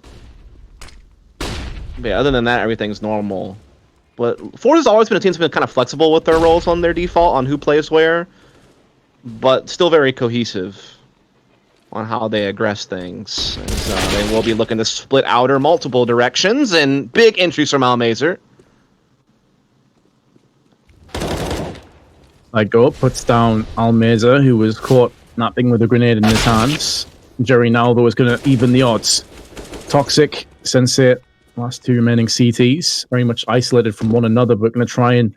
yeah, other than that, everything's normal. But forZe has always been a team that's been kind of flexible with their roles on their default, on who plays where, but still very cohesive on how they aggress things. As, they will be looking to split outer multiple directions, and big entries from Almazer. Go puts down Almazer, who was caught napping with a grenade in his hands. Jerry now, though, is going to even the odds. Toxic, Sensei, last two remaining CTs, very much isolated from one another, but going to try and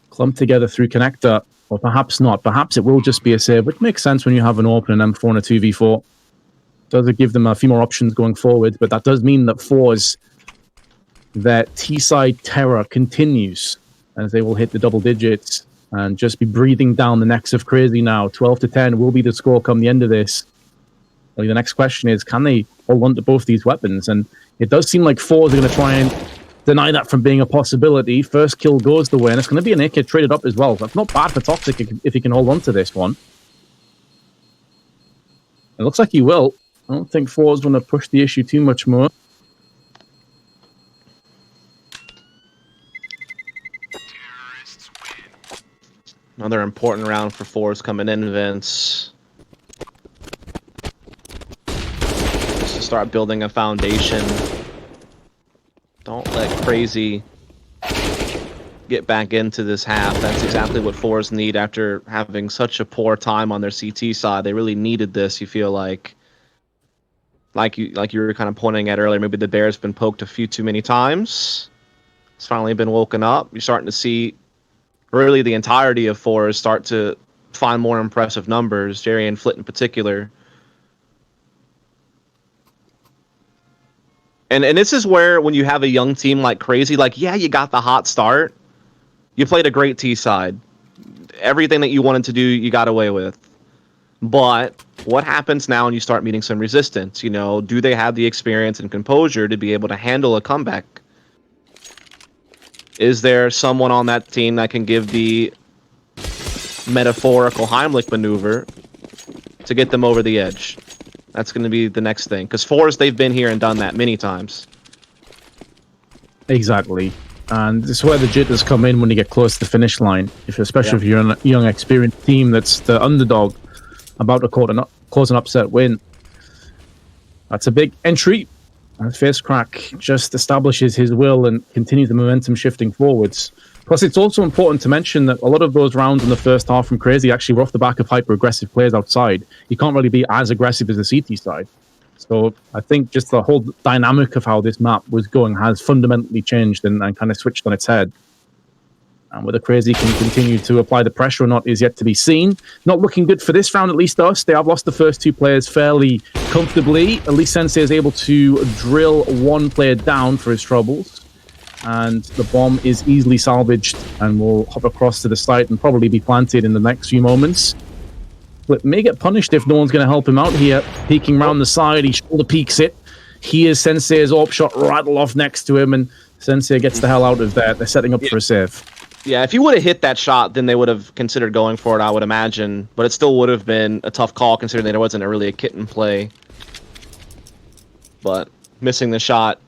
clump together through connector, or perhaps not. Perhaps it will just be a save, which makes sense when you have an open and M4 and a 2v4. Does it give them a few more options going forward, but that does mean that forZe, their T-side terror continues, as they will hit the double digits and just be breathing down the necks of Crazy now. 12-10 will be the score come the end of this. Well, the next question is, can they hold on to both these weapons? And it does seem like forZe are going to try and deny that from being a possibility. First kill goes the way, and it's going to be an AK traded up as well. That's not bad for Toxic if he can hold on to this one. It looks like he will. I don't think forZe going to push the issue too much more. Another important round for forZe coming in, Vince. Just to start building a foundation. Don't let Crazy get back into this half. That's exactly what forZe need after having such a poor time on their CT side. They really needed this, you feel like. Like you were kind of pointing at earlier, maybe the bear's been poked a few too many times. It's finally been woken up. You're starting to see really the entirety of forZe start to find more impressive numbers, Jerry and Flit in particular. And this is where, when you have a young team like Crazy, like, yeah, you got the hot start. You played a great T-side. Everything that you wanted to do, you got away with. But what happens now when you start meeting some resistance? You know, do they have the experience and composure to be able to handle a comeback? Is there someone on that team that can give the metaphorical Heimlich maneuver to get them over the edge? That's going to be the next thing. Because forZe, they've been here and done that many times. Exactly. And this is where the jitters come in when you get close to the finish line. Especially if you're a young, experienced team that's the underdog about to cause an upset win. That's a big entry. And Face Crack just establishes his will and continues the momentum shifting forwards. Plus, it's also important to mention that a lot of those rounds in the first half from Crazy actually were off the back of hyper-aggressive players outside. You can't really be as aggressive as the CT side. So I think just the whole dynamic of how this map was going has fundamentally changed and kind of switched on its head. And whether Crazy can continue to apply the pressure or not is yet to be seen. Not looking good for this round, at least us. They have lost the first two players fairly comfortably. At least Sensei is able to drill one player down for his troubles. And the bomb is easily salvaged and will hop across to the site and probably be planted in the next few moments. But may get punished if no one's going to help him out here. Peeking around the side, he shoulder peeks it. Here's Sensei's AWP shot rattle off next to him, and Sensei gets the hell out of there. They're setting up for a save. Yeah, if he would have hit that shot, then they would have considered going for it, I would imagine. But it still would have been a tough call, considering there wasn't really a kit in play. But missing the shot,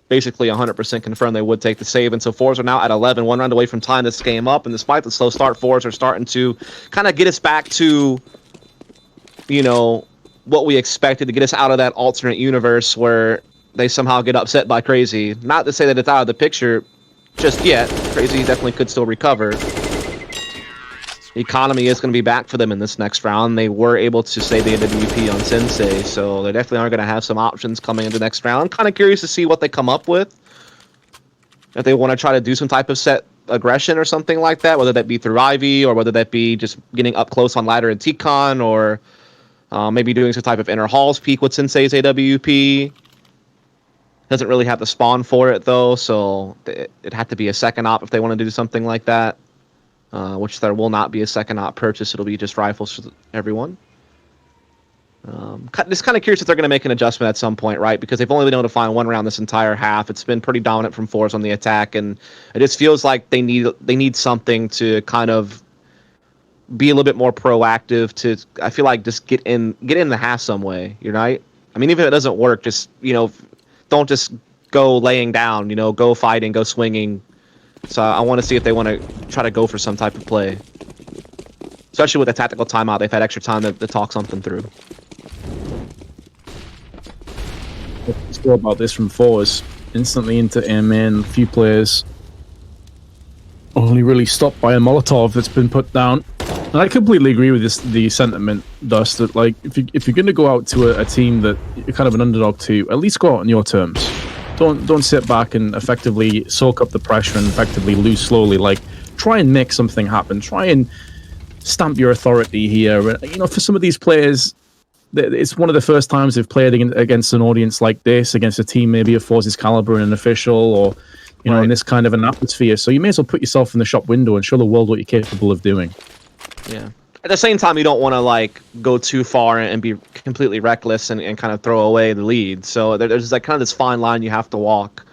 basically 100% confirmed they would take the save. And so forZe are now at 11, one round away from tying this game up. And despite the slow start, forZe are starting to kind of get us back to, you know, what we expected, to get us out of that alternate universe where they somehow get upset by Crazy. Not to say that it's out of the picture just yet. Crazy definitely could still recover. The economy is going to be back for them in this next round. They were able to save the AWP on Sensei, so they definitely are going to have some options coming into the next round. Kind of curious to see what they come up with. If they want to try to do some type of set aggression or something like that, whether that be through Ivy or whether that be just getting up close on ladder and T-Con, or maybe doing some type of inner halls peek with Sensei's AWP. Doesn't really have the spawn for it, though, so it'd have to be a second op if they want to do something like that. Which there will not be a second op purchase. It'll be just rifles for everyone. Just kind of curious if they're going to make an adjustment at some point, right? Because they've only been able to find one round this entire half. It's been pretty dominant from forZe on the attack, and it just feels like they need something to kind of be a little bit more proactive. I feel like just get in the half some way, right? I mean, even if it doesn't work, just don't just go laying down. Go fighting, go swinging. So I want to see if they want to try to go for some type of play. Especially with the tactical timeout, they've had extra time to talk something through. Let's go about this from forZe. Instantly into air main, a few players. Only really stopped by a Molotov that's been put down. And I completely agree with the sentiment, Dust, that like if you're going to go out to a team that you're kind of an underdog to, at least go out on your terms. Don't sit back and effectively soak up the pressure and effectively lose slowly. Like, try and make something happen. Try and stamp your authority here. For some of these players, it's one of the first times they've played against an audience like this, against a team maybe of forZe's caliber and an official, or in this kind of an atmosphere. So you may as well put yourself in the shop window and show the world what you're capable of doing. Yeah. At the same time, you don't want to go too far and be completely reckless and kind of throw away the lead. So there's kind of this fine line you have to walk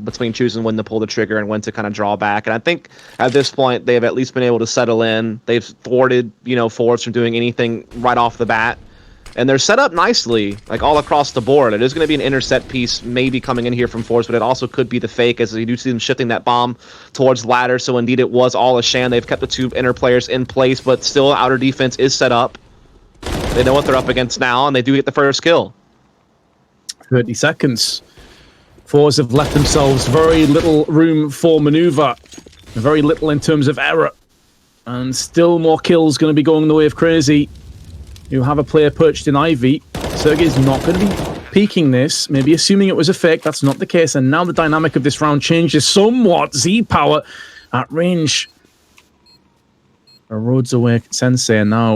between choosing when to pull the trigger and when to kind of draw back. And I think at this point they've at least been able to settle in. They've thwarted forZe from doing anything right off the bat. And they're set up nicely, all across the board. It is going to be an intercept piece maybe coming in here from forZe, but it also could be the fake, as you do see them shifting that bomb towards ladder. So indeed it was all a sham. They've kept the two inner players in place, but still outer defense is set up. They know what they're up against now, and they do get the first kill. 30 seconds. forZe have left themselves very little room for maneuver. Very little in terms of error. And still more kills going to be going the way of Crazy. You have a player perched in Ivy. Sergey's not going to be peeking this, maybe assuming it was a fake. That's not the case. And now the dynamic of this round changes somewhat. Z Power at range. Erodes away Sensei, and now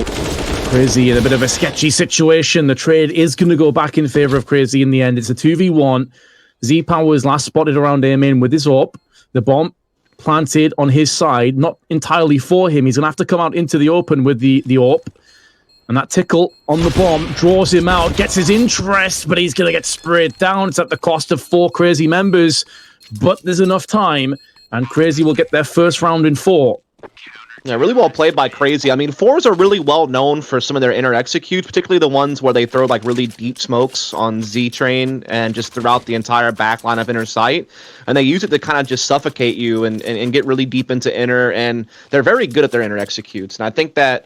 Crazy in a bit of a sketchy situation. The trade is going to go back in favor of Crazy in the end. It's a 2v1. Z Power is last spotted around A main with his AWP. The bomb planted on his side, not entirely for him. He's going to have to come out into the open with the AWP. And that tickle on the bomb draws him out, gets his interest, but he's going to get sprayed down. It's at the cost of 4 Crazy members, but there's enough time, and Crazy will get their first round in 4. Yeah, really well played by Crazy. I mean, forZe are really well known for some of their inner executes, particularly the ones where they throw really deep smokes on Z-Train and just throughout the entire backline of inner sight. And they use it to kind of just suffocate you and get really deep into inner, and they're very good at their inner executes. And I think that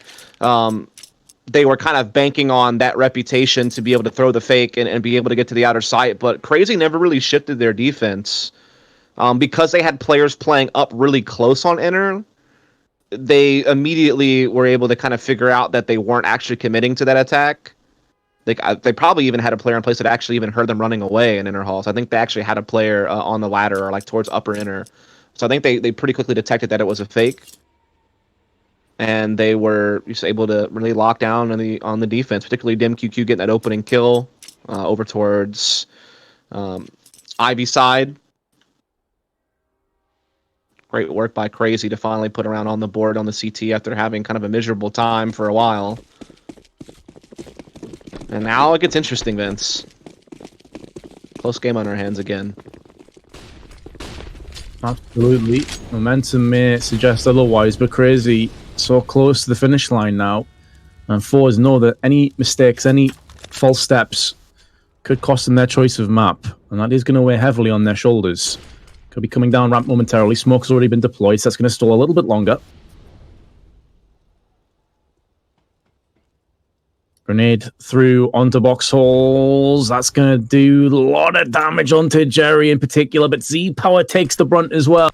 they were kind of banking on that reputation to be able to throw the fake and be able to get to the outer sight, but Crazy never really shifted their defense. Because they had players playing up really close on inner, they immediately were able to kind of figure out that they weren't actually committing to that attack. They probably even had a player in place that actually even heard them running away in inner halls. I think they actually had a player on the ladder or towards upper inner. So I think they pretty quickly detected that it was a fake. And they were just able to really lock down on the defense, particularly DimQQ getting that opening kill over towards Ivy side. Great work by Crazy to finally put around on the board on the CT after having kind of a miserable time for a while. And now it gets interesting, Vince. Close game on our hands again. Absolutely. Momentum may suggest otherwise, but Crazy so close to the finish line now. And forZe know that any mistakes, any false steps could cost them their choice of map. And that is going to weigh heavily on their shoulders. Could be coming down ramp momentarily. Smoke's already been deployed, so that's going to stall a little bit longer. Grenade through onto box holes. That's going to do a lot of damage onto Jerry in particular, but Z Power takes the brunt as well.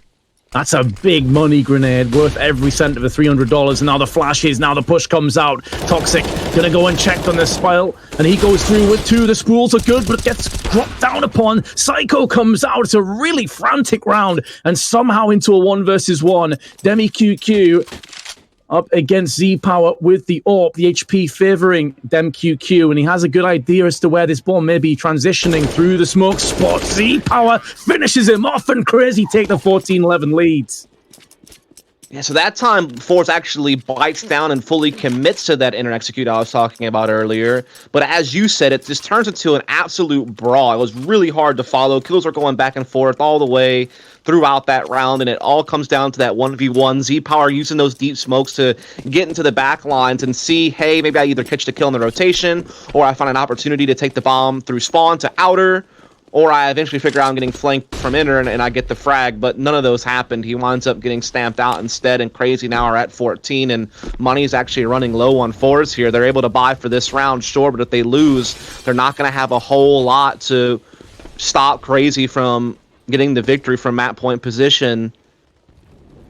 That's a big money grenade, worth every cent of the $300. And now the flashes, now the push comes out. Toxic gonna go unchecked on this spile, and he goes through with two. The spools are good, but it gets dropped down upon. Psycho comes out. It's a really frantic round, and somehow into a 1v1. Demi QQ up against Z Power with the AWP, the HP favoring Dem QQ, and he has a good idea as to where this ball may be transitioning through the smoke spot. Z Power finishes him off, and Crazy take the 14-11 leads. Yeah, so that time, forZe actually bites down and fully commits to that inner execute I was talking about earlier. But as you said, it just turns into an absolute brawl. It was really hard to follow. Kills were going back and forth all the way throughout that round, and it all comes down to that 1v1. Z-Power using those deep smokes to get into the back lines and see, hey, maybe I either catch the kill in the rotation, or I find an opportunity to take the bomb through spawn to outer, or I eventually figure out I'm getting flanked from inner and I get the frag, but none of those happened. He winds up getting stamped out instead, and Crazy now are at 14, and money's actually running low on forZe here. They're able to buy for this round, sure, but if they lose, they're not going to have a whole lot to stop Crazy from getting the victory from map point position.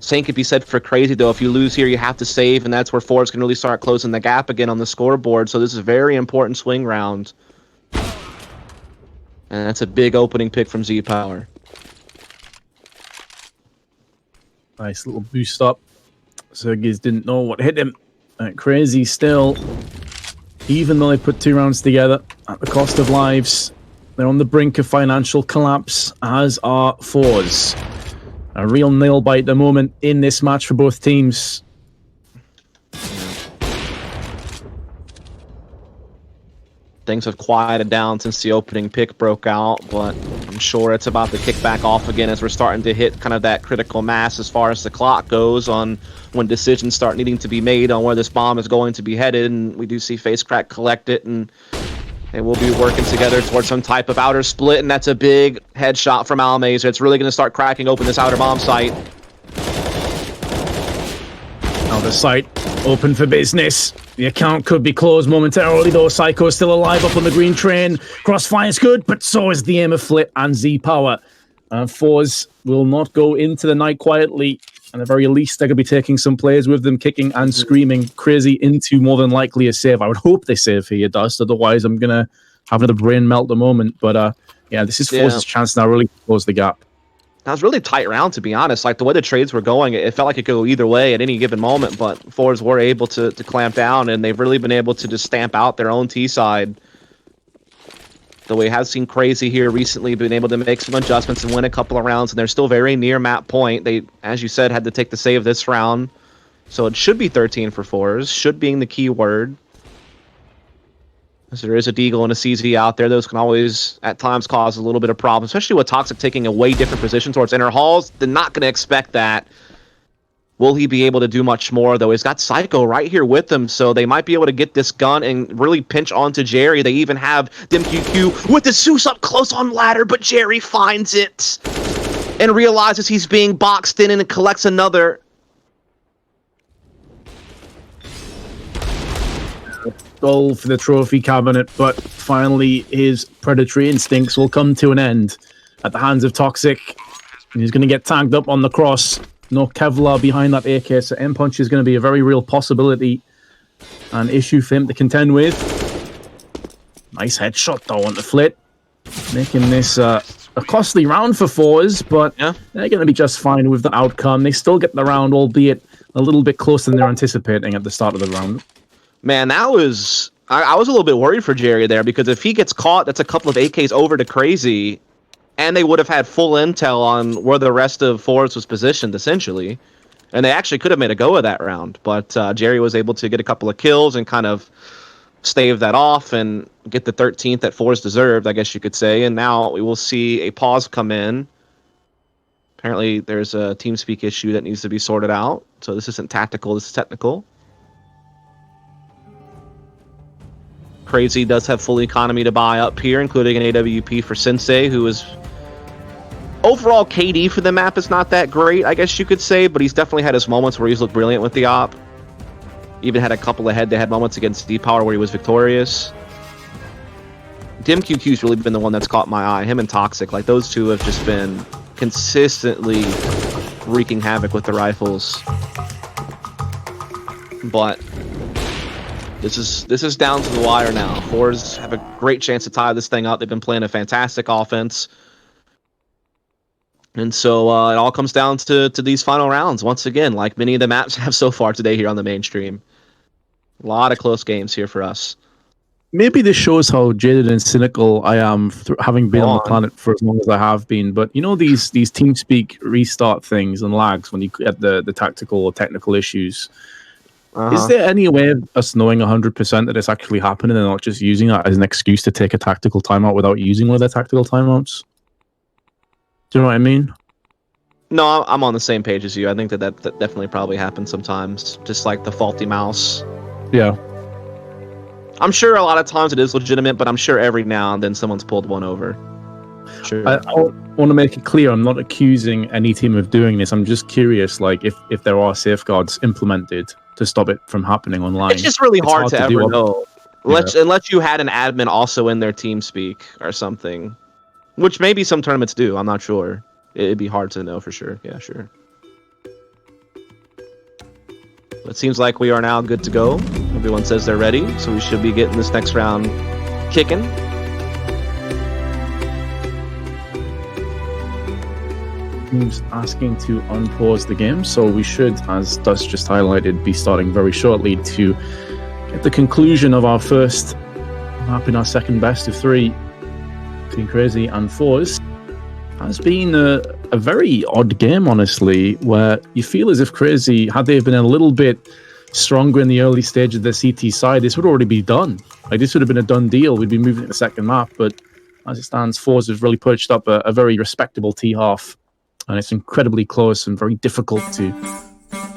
Same could be said for Crazy, though. If you lose here, you have to save, and that's where forZe can really start closing the gap again on the scoreboard. So this is a very important swing round. And that's a big opening pick from Z-Power. Nice little boost up. Sergiz didn't know what hit him. Crazy still, even though they put 2 rounds together at the cost of lives, they're on the brink of financial collapse, as are forZe. A real nail bite at the moment in this match for both teams. Things have quieted down since the opening pick broke out, but I'm sure it's about to kick back off again as we're starting to hit kind of that critical mass as far as the clock goes on when decisions start needing to be made on where this bomb is going to be headed. And we do see FaceCrack collect it, and they will be working together towards some type of outer split, and that's a big headshot from Almazer. It's really going to start cracking open this outer bomb site. Now the site open for business. The account could be closed momentarily, though. Psycho's still alive up on the green train. Crossfire's good, but so is the aim of Flit and Z-Power. forZe will not go into the night quietly. At the very least, they're going to be taking some players with them, kicking and screaming. Crazy into more than likely a save. I would hope they save here, Dust. Otherwise, I'm going to have another brain melt the moment. But yeah, this is forZe's chance now really to close the gap. That was a really tight round, to be honest. Like, the way the trades were going, it felt like it could go either way at any given moment, but forZe were able to clamp down, and they've really been able to just stamp out their own T side. Though we have seen Crazy here recently been able to make some adjustments and win a couple of rounds, and they're still very near map point. They, as you said, had to take the save this round, so it should be 13 for forZe, should being the key word. As there is a Deagle and a CZ out there, those can always, at times, cause a little bit of problem, especially with Toxic taking a way different position towards inner halls. They're not going to expect that. Will he be able to do much more, though? He's got Psycho right here with him, so they might be able to get this gun and really pinch onto Jerry. They even have DimQQ with the Zeus up close on ladder, but Jerry finds it and realizes he's being boxed in and collects another. Goal for the trophy cabinet, but finally his predatory instincts will come to an end at the hands of Toxic. He's going to get tagged up on the cross. No Kevlar behind that AK, so M-Punch is going to be a very real possibility and issue for him to contend with. Nice headshot though on the Flit, making this a costly round for forZe, but they're going to be just fine with the outcome. They still get the round, albeit a little bit closer than they're anticipating at the start of the round. Man, that was... I was a little bit worried for Jerry there, because if he gets caught, that's a couple of AKs over to Crazy, and they would have had full intel on where the rest of forZe was positioned, essentially. And they actually could have made a go of that round, but Jerry was able to get a couple of kills and kind of stave that off and get the 13th that forZe deserved, I guess you could say. And now we will see a pause come in. Apparently, there's a TeamSpeak issue that needs to be sorted out, so this isn't tactical, this is technical. Crazy does have full economy to buy up here, including an AWP for Sensei, who is... Overall, KD for the map is not that great, I guess you could say, but he's definitely had his moments where he's looked brilliant with the op. Even had a couple of head-to-head moments against D-Power where he was victorious. DMQQ's really been the one that's caught my eye. Him and Toxic, like those two have just been consistently wreaking havoc with the rifles. But this is down to the wire now. forZe have a great chance to tie this thing up. They've been playing a fantastic offense. And so it all comes down to these final rounds. Once again, like many of the maps have so far today here on the mainstream. A lot of close games here for us. Maybe this shows how jaded and cynical I am, having been on the planet for as long as I have been. But you know these TeamSpeak restart things and lags when you get the tactical or technical issues. Is there any way of us knowing 100% that it's actually happening and not just using that as an excuse to take a tactical timeout without using one of their tactical timeouts? Do you know what I mean? No, I'm on the same page as you. I think that definitely probably happens sometimes. Just like the faulty mouse. Yeah. I'm sure a lot of times it is legitimate, but I'm sure every now and then someone's pulled one over. Sure. I want to make it clear, I'm not accusing any team of doing this. I'm just curious, like, if there are safeguards implemented to stop it from happening online. It's just really hard to ever know. Unless you had an admin also in their TeamSpeak or something. Which maybe some tournaments do, I'm not sure. It'd be hard to know for sure. Yeah, sure. It seems like we are now good to go. Everyone says they're ready, so we should be getting this next round kicking. Teams asking to unpause the game, so we should, as Dust just highlighted, be starting very shortly to get the conclusion of our first map in our second best of three between CR4ZY and forZe. Has been a very odd game, honestly, where you feel as if CR4ZY, had they been a little bit stronger in the early stage of the CT side, this would already be done. Like, this would have been a done deal. We'd be moving to the second map, but as it stands, forZe have really perched up a very respectable T-half, and it's incredibly close and very difficult to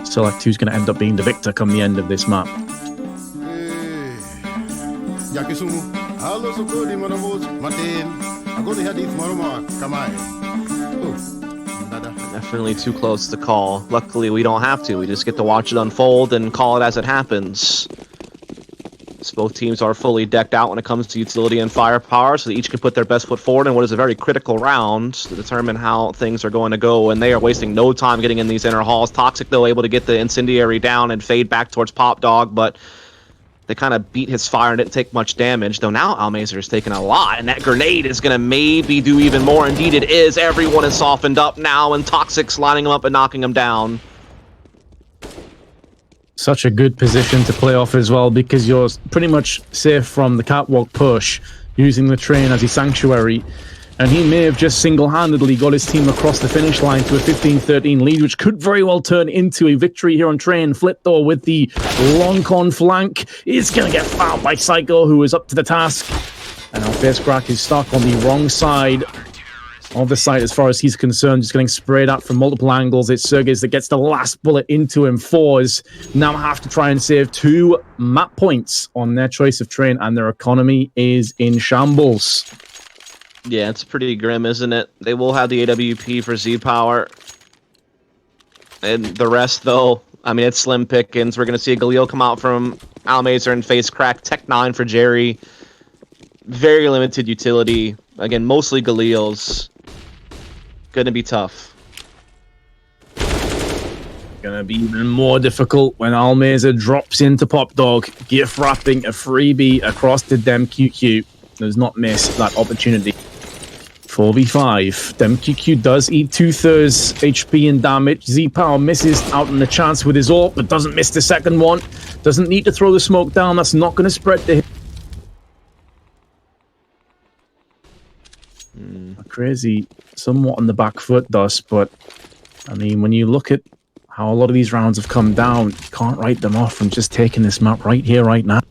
select who's going to end up being the victor come the end of this map. Definitely too close to call. Luckily, we don't have to. We just get to watch it unfold and call it as it happens. So both teams are fully decked out when it comes to utility and firepower, so they each can put their best foot forward in what is a very critical round to determine how things are going to go, and they are wasting no time getting in these inner halls. Toxic, though, able to get the incendiary down and fade back towards Pop Dog, but they kind of beat his fire and didn't take much damage, though now Almazer is taking a lot, and that grenade is going to maybe do even more. Indeed it is. Everyone is softened up now, and Toxic's lining him up and knocking him down. Such a good position to play off as well, because you're pretty much safe from the catwalk push, using the train as a sanctuary, and he may have just single-handedly got his team across the finish line to a 15-13 lead, which could very well turn into a victory here on train. Flip, though, with the long con flank, is going to get fouled by Psycho, who is up to the task, and now FaceCrack is stuck on the wrong side of the site as far as he's concerned, just getting sprayed at from multiple angles. It's CR4ZY that gets the last bullet into him. forZe now have to try and save 2 map points on their choice of train, and their economy is in shambles. Yeah, it's pretty grim, isn't it? They will have the AWP for Z-Power. And the rest, though, I mean, it's slim pickings. We're going to see a Galil come out from Almazer and FaceCrack. Tech 9 for Jerry. Very limited utility. Again, mostly Galils. Gonna be tough. Gonna be even more difficult when Almazer drops into Pop Dog, gift wrapping a freebie across to DemQQ. Does not miss that opportunity. 4v5. DemQQ does eat 2/3 HP and damage. Z-Power misses out on the chance with his ult, but doesn't miss the second one. Doesn't need to throw the smoke down. That's not going to spread to him. CR4ZY somewhat on the back foot, Dust, but I mean, when you look at how a lot of these rounds have come down, you can't write them off from just taking this map right here, right now.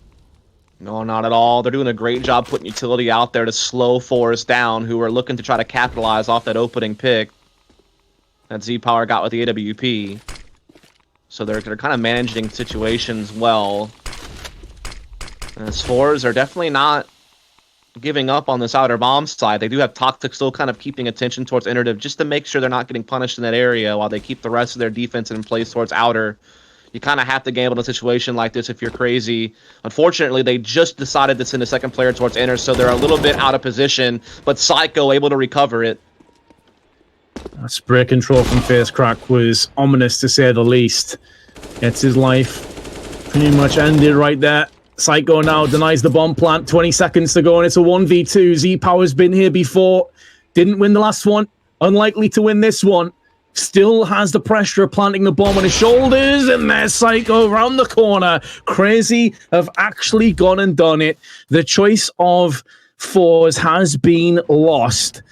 No, not at all. They're doing a great job putting utility out there to slow forZe down, who are looking to try to capitalize off that opening pick that Z-Power got with the AWP. So they're kind of managing situations well. As forZe are definitely not giving up on this outer bomb side. They do have Toxic still kind of keeping attention towards Iterative just to make sure they're not getting punished in that area while they keep the rest of their defense in place towards outer. You kind of have to gamble in a situation like this if you're crazy. Unfortunately, they just decided to send a second player towards inner, so they're a little bit out of position, but Psycho able to recover it. That spray control from FaceCrack was ominous, to say the least. Gets his life pretty much ended right there. Psycho now denies the bomb plant. 20 seconds to go, and it's a 1v2. Z-Power's been here before. Didn't win the last one. Unlikely to win this one. Still has the pressure of planting the bomb on his shoulders, and there's Psycho around the corner. Crazy have actually gone and done it. The choice of forZe has been lost.